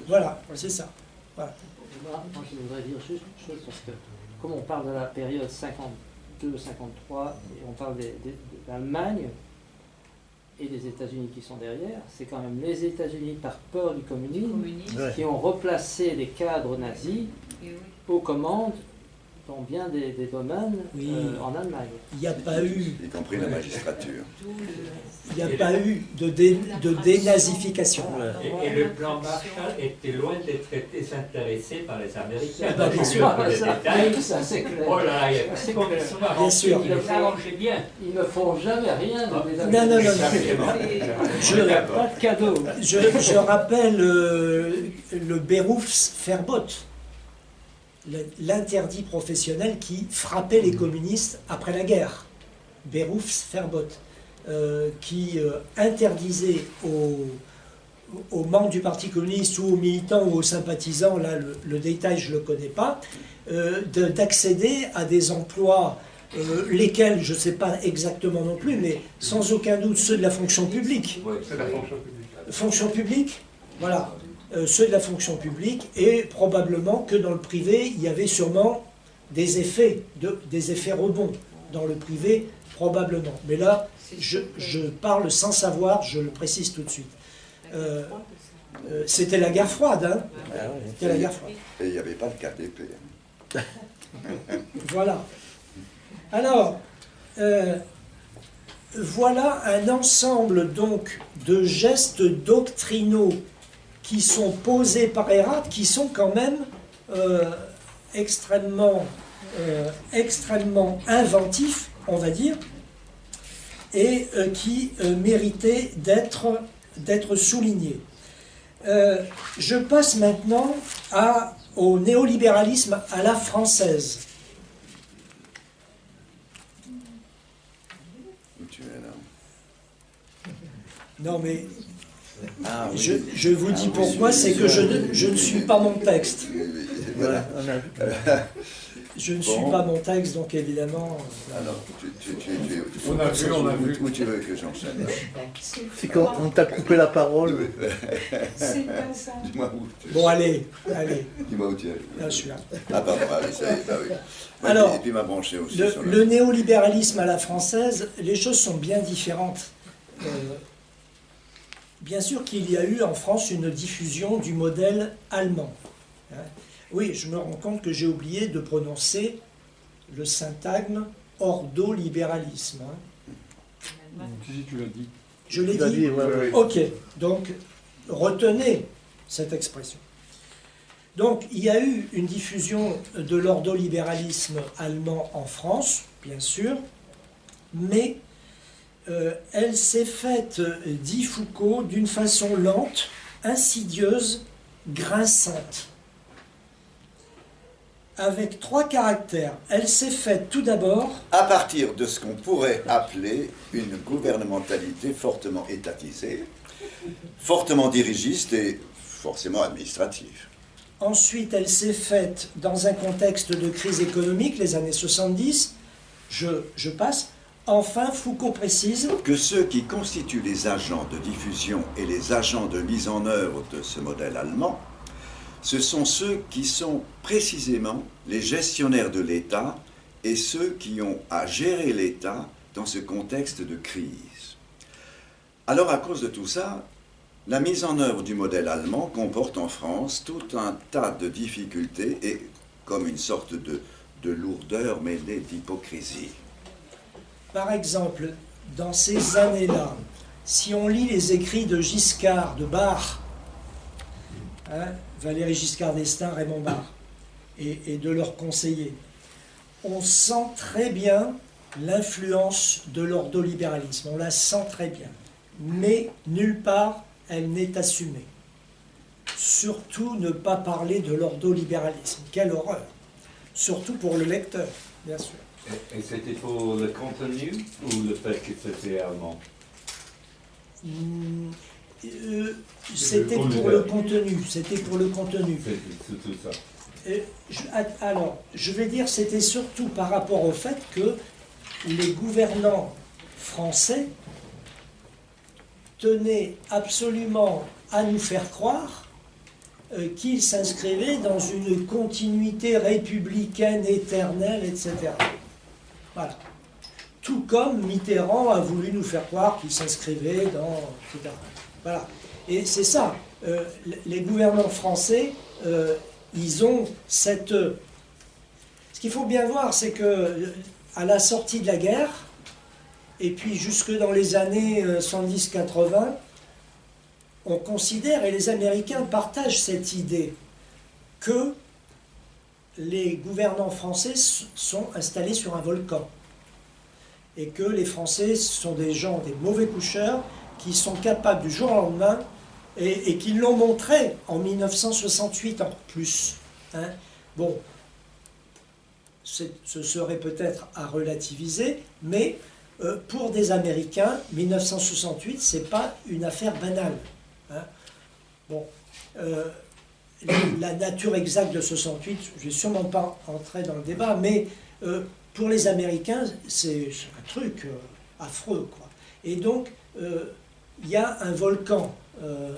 Voilà, c'est ça. Voilà. Moi, je voudrais dire juste une chose, parce que comme on parle de la période 52-53, et on parle de l'Allemagne et des États-Unis qui sont derrière, c'est quand même les États-Unis, par peur du communisme, qui ont replacé les cadres nazis aux commandes dans bien des domaines en Allemagne. Il n'y a pas eu... Y compris la magistrature. Il n'y a pas eu de dénazification. Et le plan Marshall était loin d'être désintéressé par les Américains. Ah, bien sûr. Ça, c'est clair. Oh là, il y a des conditions bien sûr. Ils l'arrangeaient bien. Ils ne font jamais rien de Non. Il n'y a pas de cadeau. Je rappelle le Berufsverbot. l'interdit professionnel qui frappait les communistes après la guerre, Berufsverbot, qui interdisait aux membres du Parti communiste ou aux militants ou aux sympathisants, là le détail je ne le connais pas, d'accéder à des emplois, lesquels je ne sais pas exactement non plus, mais sans aucun doute ceux de la fonction publique. C'est la fonction publique. Fonction publique, voilà, ceux de la fonction publique, et probablement que dans le privé, il y avait sûrement des effets rebonds. Dans le privé, probablement. Mais là, je parle sans savoir, je le précise tout de suite. C'était la guerre froide, hein. C'était la guerre froide. Et il n'y avait pas le KDP. Voilà. Alors, voilà un ensemble donc de gestes doctrinaux qui sont posés par Hérat, qui sont quand même extrêmement inventifs, on va dire, et qui méritaient d'être soulignés. Je passe maintenant au néolibéralisme à la française. Non, mais je vous dis pourquoi, c'est que je ne suis pas mon texte. Voilà. Je ne suis pas mon texte, donc évidemment... Alors, On a vu. Où tu veux que j'enchaîne? C'est quand on t'a coupé la parole. C'est pas ça. Dis-moi où. Bon, allez. Dis-moi où tu es. Là, je suis là. Ah, pardon, allez, ça y est, bah oui. Alors, et puis m'a branché aussi sur le néolibéralisme à la française, les choses sont bien différentes. Bien sûr qu'il y a eu en France une diffusion du modèle allemand. Oui, je me rends compte que j'ai oublié de prononcer le syntagme ordolibéralisme. Si, tu l'as dit. Je l'ai dit. Ouais. Ok, donc retenez cette expression. Donc il y a eu une diffusion de l'ordolibéralisme allemand en France, bien sûr, mais elle s'est faite, dit Foucault, d'une façon lente, insidieuse, grinçante, avec 3 caractères. Elle s'est faite tout d'abord à partir de ce qu'on pourrait appeler une gouvernementalité fortement étatisée, fortement dirigiste et forcément administrative. Ensuite, elle s'est faite dans un contexte de crise économique, les années 70. Je passe. Enfin, Foucault précise que ceux qui constituent les agents de diffusion et les agents de mise en œuvre de ce modèle allemand, ce sont ceux qui sont précisément les gestionnaires de l'État et ceux qui ont à gérer l'État dans ce contexte de crise. Alors, à cause de tout ça, la mise en œuvre du modèle allemand comporte en France tout un tas de difficultés et comme une sorte de lourdeur mêlée d'hypocrisie. Par exemple, dans ces années-là, si on lit les écrits de Giscard, de Barre, Valéry Giscard d'Estaing, Raymond Barre, et de leurs conseillers, on sent très bien l'influence de l'ordolibéralisme, on la sent très bien, mais nulle part elle n'est assumée. Surtout ne pas parler de l'ordolibéralisme, quelle horreur, surtout pour le lecteur, bien sûr. Et c'était pour le contenu ou le fait que c'était allemand? C'était pour le contenu. C'était pour le contenu. C'est tout ça. Alors, je vais dire c'était surtout par rapport au fait que les gouvernants français tenaient absolument à nous faire croire qu'ils s'inscrivaient dans une continuité républicaine éternelle, etc. Voilà. Tout comme Mitterrand a voulu nous faire croire qu'il s'inscrivait dans... etc. Voilà. Et c'est ça. Les gouvernants français, ils ont cette... Ce qu'il faut bien voir, c'est que à la sortie de la guerre, et puis jusque dans les années 70-80, on considère, et les Américains partagent cette idée, que les gouvernants français sont installés sur un volcan et que les Français sont des gens, des mauvais coucheurs qui sont capables du jour au lendemain et qui l'ont montré en 1968 en plus. Bon, ce serait peut-être à relativiser, mais pour des Américains, 1968, ce n'est pas une affaire banale. Hein. Bon, la nature exacte de 68, je ne vais sûrement pas entrer dans le débat, mais pour les Américains, c'est un truc affreux, quoi. Et donc, il y a un volcan,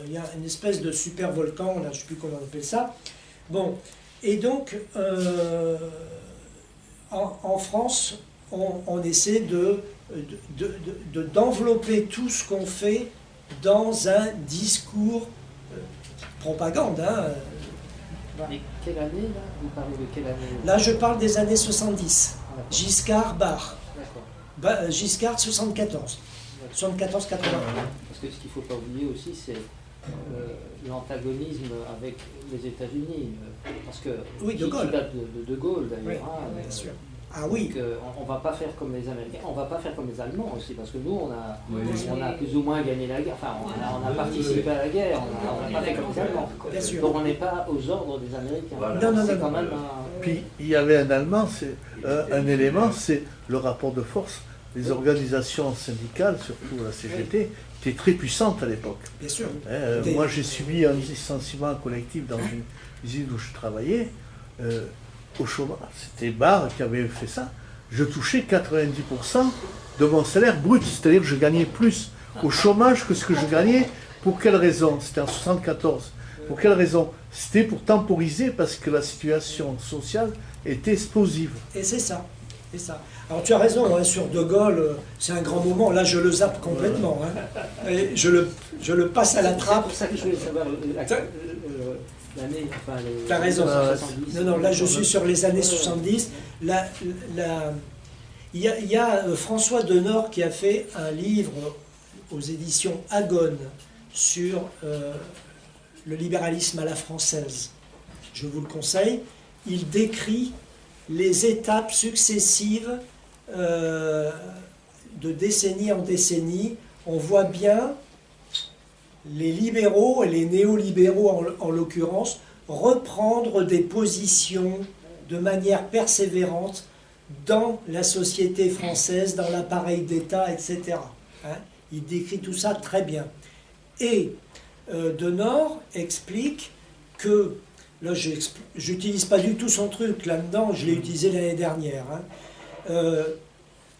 il y a une espèce de super volcan, là, je ne sais plus comment on appelle ça. Bon, et donc, en France, on essaie d'envelopper tout ce qu'on fait dans un discours propagande. Hein. Mais quelle année, là? Vous parlez de quelle année? Là, je parle des années 70. Ah, Giscard, Barre. d'accord. Giscard, 74. 74-80. Parce que ce qu'il ne faut pas oublier aussi, c'est l'antagonisme avec les États-Unis. Parce que Oui, De Gaulle. qui date de Gaulle, d'ailleurs. Oui, hein, bien sûr. Ah oui. Donc, on ne va pas faire comme les Américains, on ne va pas faire comme les Allemands aussi, parce que nous, on a plus ou moins gagné la guerre, enfin, on a participé à la guerre, on n'a pas fait comme les Allemands. Bien sûr. Donc on n'est pas aux ordres des Américains. Non, non, C'est non, quand non. même Puis il y avait un Allemand, c'est un élément, c'est le rapport de force. Les organisations syndicales, surtout la CGT, étaient très puissantes à l'époque. Bien sûr. Moi, j'ai subi un licenciement collectif dans une usine où je travaillais. Au chômage, c'était Barre qui avait fait ça. Je touchais 90% de mon salaire brut, c'est-à-dire que je gagnais plus au chômage que ce que je gagnais. Pour quelle raison? C'était en 74. Pour quelle raison? C'était pour temporiser parce que la situation sociale était explosive. Et c'est ça. C'est ça. Alors tu as raison, hein, sur De Gaulle, c'est un grand moment. Là, je le zappe complètement. Hein. Et je le passe à la C'est trappe. pour ça que je voulais savoir l'année, enfin les... Tu as raison. 70. Non, là, je suis sur les années 70. Il y a François Denord qui a fait un livre aux éditions Agone sur le libéralisme à la française. Je vous le conseille. Il décrit les étapes successives de décennie en décennie. On voit bien les libéraux et les néolibéraux en l'occurrence reprendre des positions de manière persévérante dans la société française, dans l'appareil d'État, etc. Hein, il décrit tout ça très bien. Et Denord explique que, là j'utilise pas du tout son truc là-dedans, je l'ai utilisé l'année dernière, hein,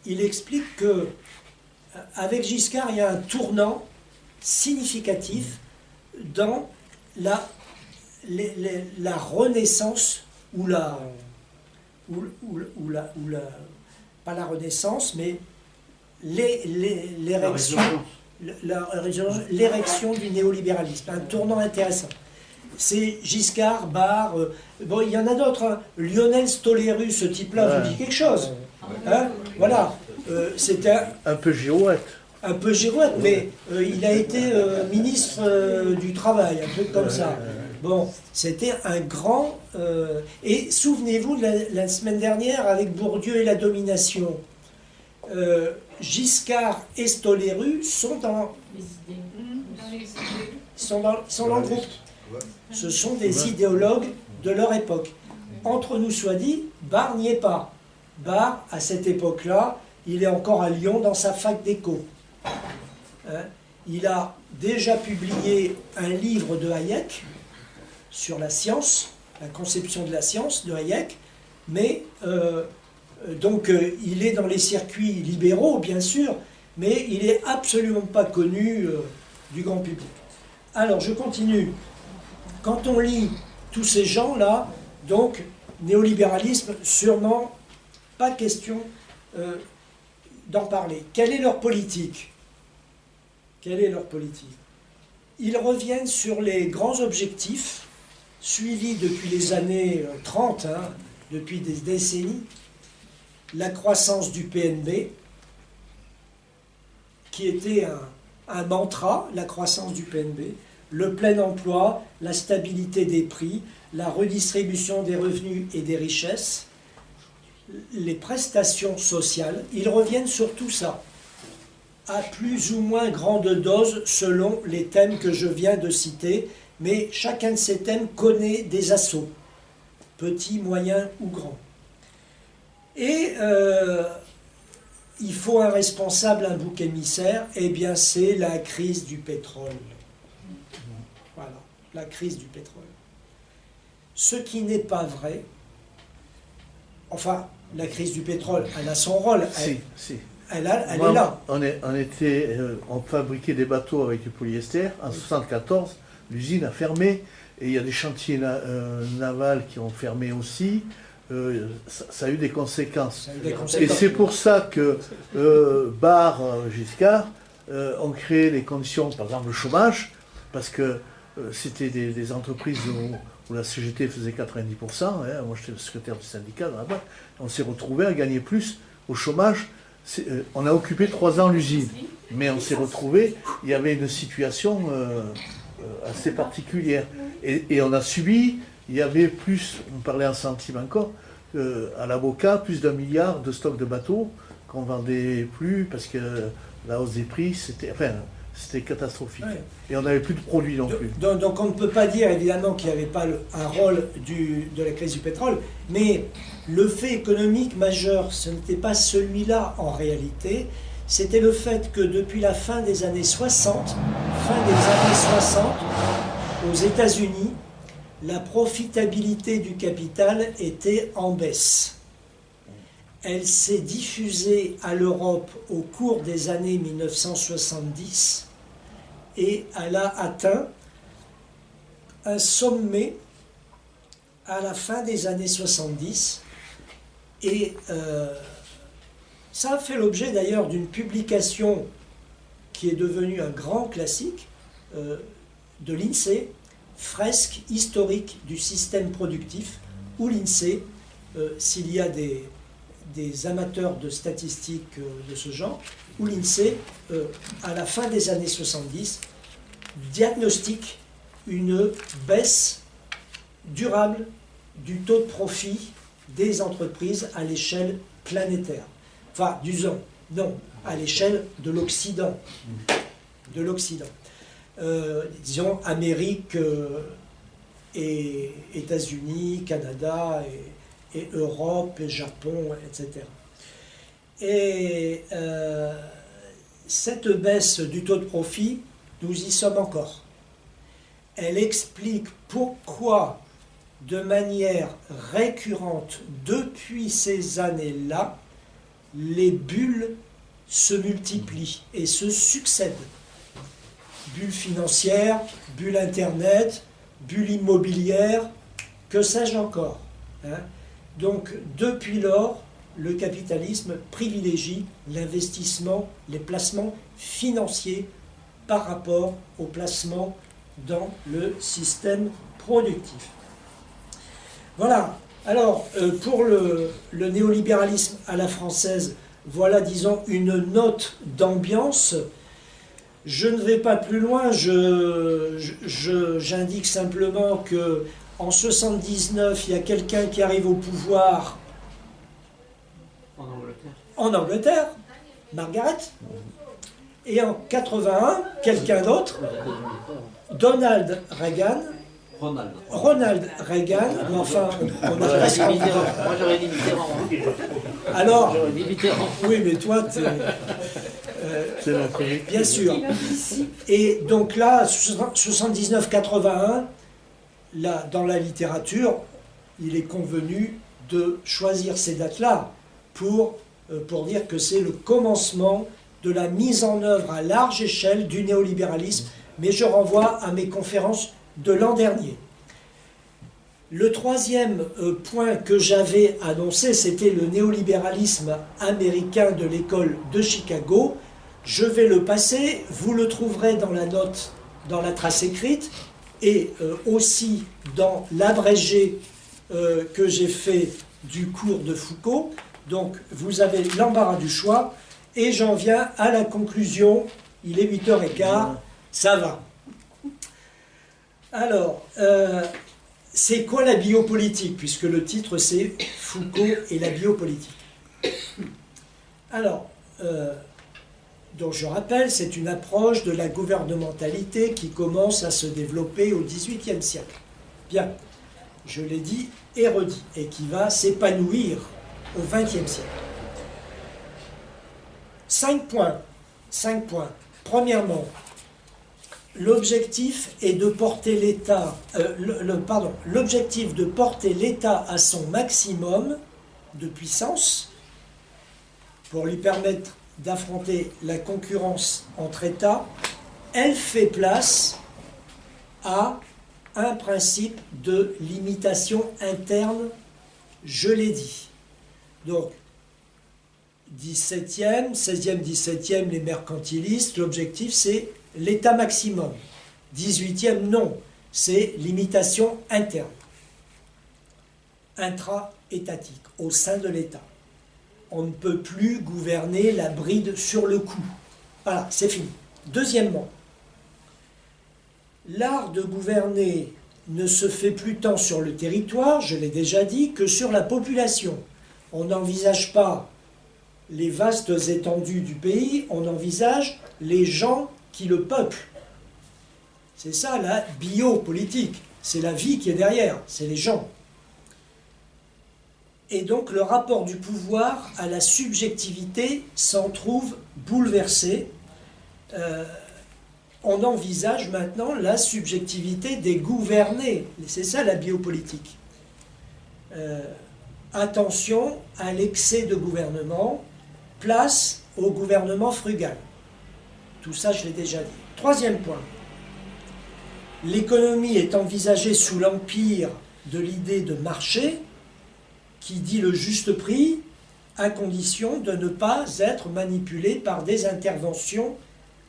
il explique que avec Giscard, il y a un tournant significatif dans la renaissance ou pas la renaissance, mais l'érection du néolibéralisme, un tournant intéressant. C'est Giscard, Barre, bon, il y en a d'autres, hein. Lionel Stoléru, ce type-là, vous dit quelque chose. Hein, voilà, c'était un peu girouette. Un peu girouette, mais il a été ministre du Travail, un truc comme ça. Bon, c'était un grand... et souvenez-vous, la semaine dernière, avec Bourdieu et la domination, Giscard et Stoléru sont dans le groupe. Ce sont des idéologues de leur époque. Entre nous soit dit, Barre n'y est pas. Barre, à cette époque-là, il est encore à Lyon dans sa fac d'éco. Hein, il a déjà publié un livre de Hayek sur la science, la conception de la science de Hayek, mais donc il est dans les circuits libéraux, bien sûr, mais il n'est absolument pas connu du grand public. Alors, je continue. Quand on lit tous ces gens-là, donc, néolibéralisme, sûrement pas question d'en parler. Quelle est leur politique? Quelle est leur politique? Ils reviennent sur les grands objectifs suivis depuis les années 30, hein, depuis des décennies. La croissance du PNB, qui était un mantra, la croissance du PNB, le plein emploi, la stabilité des prix, la redistribution des revenus et des richesses, les prestations sociales. Ils reviennent sur tout ça, à plus ou moins grande dose selon les thèmes que je viens de citer, mais chacun de ces thèmes connaît des assauts, petits, moyens ou grands. Et il faut un responsable, un bouc émissaire, eh bien c'est la crise du pétrole. Voilà, la crise du pétrole. Ce qui n'est pas vrai, enfin, la crise du pétrole, elle a son rôle. Si. Elle est là. On fabriquait des bateaux avec du polyester. En 1974, l'usine a fermé. Et il y a des chantiers navals qui ont fermé aussi. Ça a eu des conséquences. Et c'est pour ça que Barre, Giscard ont créé les conditions, par exemple le chômage, parce que c'était des entreprises où la CGT faisait 90%. Hein, moi, j'étais le secrétaire du syndicat dans la boîte. On s'est retrouvé à gagner plus au chômage. On a occupé 3 ans l'usine, mais on s'est retrouvé, il y avait une situation assez particulière. Et on a subi, il y avait plus, on parlait en centimes encore, à la Boca, plus d'1 milliard de stocks de bateaux qu'on vendait plus parce que la hausse des prix, c'était catastrophique. Ouais. Et on n'avait plus de produits non plus. Donc on ne peut pas dire évidemment qu'il n'y avait pas un rôle de la crise du pétrole, mais le fait économique majeur, ce n'était pas celui-là en réalité, c'était le fait que depuis la fin des années 60, aux États-Unis, la profitabilité du capital était en baisse. Elle s'est diffusée à l'Europe au cours des années 1970 et elle a atteint un sommet à la fin des années 70 et ça a fait l'objet d'ailleurs d'une publication qui est devenue un grand classique de l'INSEE, Fresque historique du système productif, où l'INSEE, s'il y a des amateurs de statistiques de ce genre, où l'INSEE, à la fin des années 70, diagnostique une baisse durable du taux de profit des entreprises à l'échelle planétaire. Enfin, non, à l'échelle de l'Occident. Disons Amérique et États-Unis, Canada et Europe et Japon, etc. Et cette baisse du taux de profit, nous y sommes encore. Elle explique pourquoi, de manière récurrente, depuis ces années-là, les bulles se multiplient et se succèdent. Bulle financière, bulle Internet, bulle immobilière, que sais-je encore. Hein. Donc, depuis lors, le capitalisme privilégie l'investissement, les placements financiers par rapport aux placements dans le système productif. Voilà. Alors, pour le néolibéralisme à la française, voilà, disons, une note d'ambiance. Je ne vais pas plus loin, j'indique simplement que en 79, il y a quelqu'un qui arrive au pouvoir en Angleterre, Margaret, et en 81, quelqu'un d'autre, Ronald Reagan, mais enfin, on a presque... Moi j'aurais dit Mitterrand. Alors, oui, mais toi, bien sûr. Et donc là, 79-81, là, dans la littérature, il est convenu de choisir ces dates-là pour dire que c'est le commencement de la mise en œuvre à large échelle du néolibéralisme, mais je renvoie à mes conférences de l'an dernier. Le troisième point que j'avais annoncé, c'était le néolibéralisme américain de l'école de Chicago. Je vais le passer, vous le trouverez dans la note, dans la trace écrite, et aussi dans l'abrégé que j'ai fait du cours de Foucault. Donc vous avez l'embarras du choix, et j'en viens à la conclusion. Il est 8h15, ça va. Alors, c'est quoi la biopolitique, puisque le titre c'est Foucault et la biopolitique. Alors, donc je rappelle, c'est une approche de la gouvernementalité qui commence à se développer au XVIIIe siècle. Bien, je l'ai dit et redit, et qui va s'épanouir au XXe siècle. 5 points. 5 points. Premièrement, l'objectif est de porter l'État, l'objectif de porter l'État à son maximum de puissance pour lui permettre d'affronter la concurrence entre États. Elle fait place à un principe de limitation interne, je l'ai dit. Donc, 17e, 16e, 17e, les mercantilistes, l'objectif c'est l'État maximum. 18e, non, c'est limitation interne, intra-étatique, au sein de l'État. On ne peut plus gouverner la bride sur le cou. Voilà, c'est fini. Deuxièmement, l'art de gouverner ne se fait plus tant sur le territoire, je l'ai déjà dit, que sur la population. On n'envisage pas les vastes étendues du pays, on envisage les gens qui le peuplent. C'est ça la biopolitique, c'est la vie qui est derrière, c'est les gens. Et donc le rapport du pouvoir à la subjectivité s'en trouve bouleversé. On envisage maintenant la subjectivité des gouvernés. C'est ça la biopolitique. Attention à l'excès de gouvernement, place au gouvernement frugal. Tout ça, je l'ai déjà dit. Troisième point. L'économie est envisagée sous l'empire de l'idée de marché, qui dit le juste prix, à condition de ne pas être manipulé par des interventions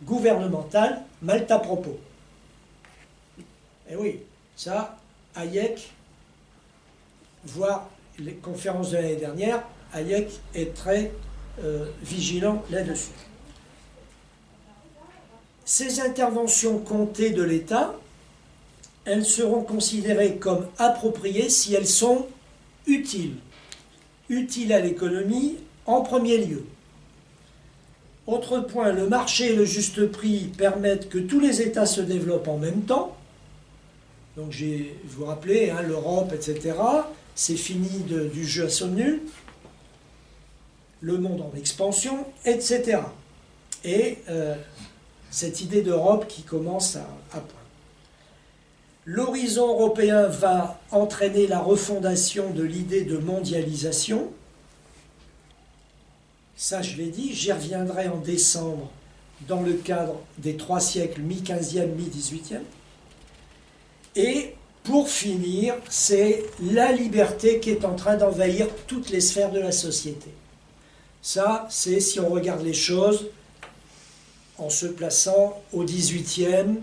gouvernementales mal à propos. Et oui, ça, Hayek, voire les conférences de l'année dernière, Hayek est très vigilant là-dessus. Ces interventions comptées de l'État, elles seront considérées comme appropriées si elles sont utiles. Utiles à l'économie en premier lieu. Autre point, le marché et le juste prix permettent que tous les États se développent en même temps. Donc, vous vous rappelez, hein, l'Europe, etc., c'est fini du jeu à somme nulle. Le monde en expansion, etc. Et cette idée d'Europe qui commence à poindre. L'horizon européen va entraîner la refondation de l'idée de mondialisation. Ça, je l'ai dit, j'y reviendrai en décembre dans le cadre des 3 siècles, mi-15e, mi-18e. Et pour finir, c'est la liberté qui est en train d'envahir toutes les sphères de la société. Ça, c'est si on regarde les choses en se plaçant au 18e,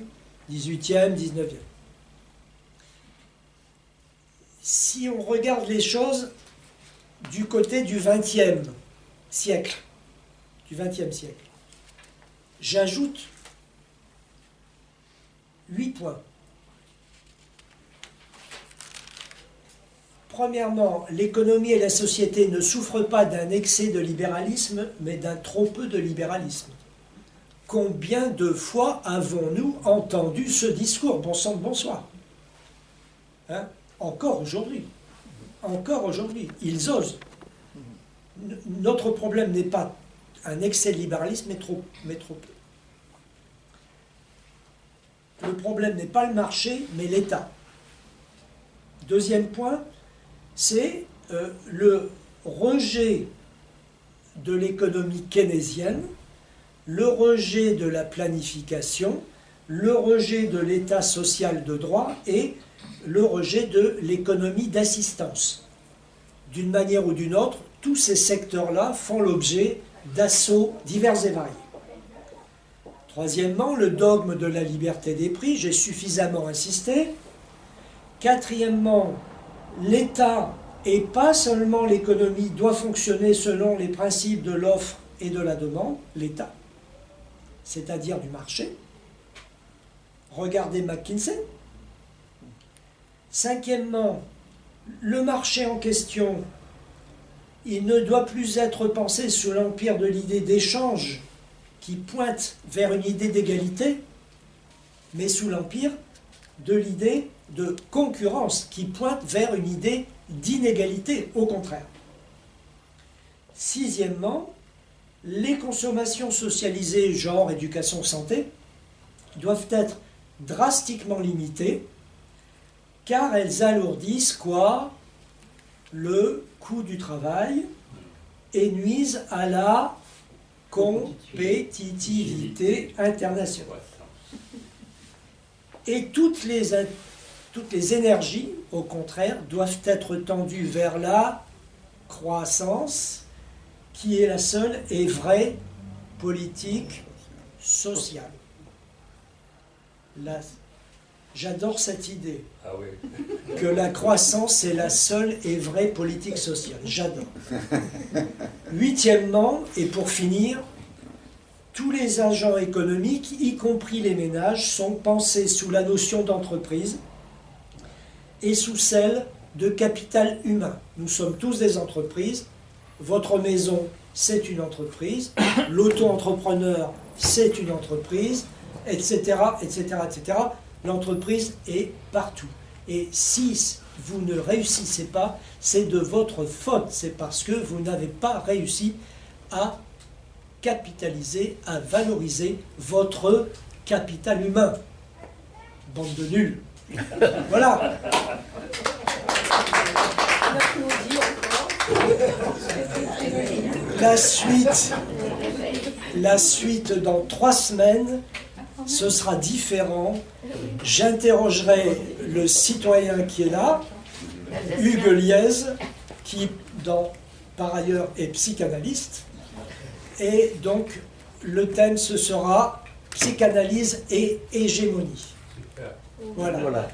19e. Si on regarde les choses du côté du 20e siècle, j'ajoute 8 points. Premièrement, l'économie et la société ne souffrent pas d'un excès de libéralisme, mais d'un trop peu de libéralisme. Combien de fois avons-nous entendu ce discours? Bon sang de bonsoir. Hein? Encore aujourd'hui. Encore aujourd'hui. Ils osent. Notre problème n'est pas un excès de libéralisme, mais trop peu. Le problème n'est pas le marché, mais l'État. Deuxième point, c'est le rejet de l'économie keynésienne, le rejet de la planification, le rejet de l'État social de droit et le rejet de l'économie d'assistance. D'une manière ou d'une autre, tous ces secteurs-là font l'objet d'assauts divers et variés. Troisièmement, le dogme de la liberté des prix, j'ai suffisamment insisté. Quatrièmement, l'État et pas seulement l'économie doit fonctionner selon les principes de l'offre et de la demande, l'État, c'est-à-dire du marché. Regardez McKinsey. Cinquièmement, le marché en question, il ne doit plus être pensé sous l'empire de l'idée d'échange qui pointe vers une idée d'égalité, mais sous l'empire de l'idée de concurrence qui pointe vers une idée d'inégalité, au contraire. Sixièmement, les consommations socialisées, genre éducation, santé, doivent être drastiquement limitées, car elles alourdissent quoi? Le coût du travail et nuisent à la compétitivité internationale. Et toutes les énergies, au contraire, doivent être tendues vers la croissance, qui est la seule et vraie politique sociale. J'adore cette idée, Ah oui. que la croissance est la seule et vraie politique sociale. J'adore. Huitièmement, et pour finir, tous les agents économiques, y compris les ménages, sont pensés sous la notion d'entreprise et sous celle de capital humain. Nous sommes tous des entreprises. Votre maison, c'est une entreprise. L'auto-entrepreneur, c'est une entreprise, etc., etc., etc. L'entreprise est partout. Et si vous ne réussissez pas, c'est de votre faute. C'est parce que vous n'avez pas réussi à capitaliser, à valoriser votre capital humain. Bande de nuls. Voilà. La suite dans 3 semaines, ce sera différent. J'interrogerai le citoyen qui est là, Hugues Liez, qui par ailleurs est psychanalyste. Et donc le thème ce sera psychanalyse et hégémonie. Super. Voilà.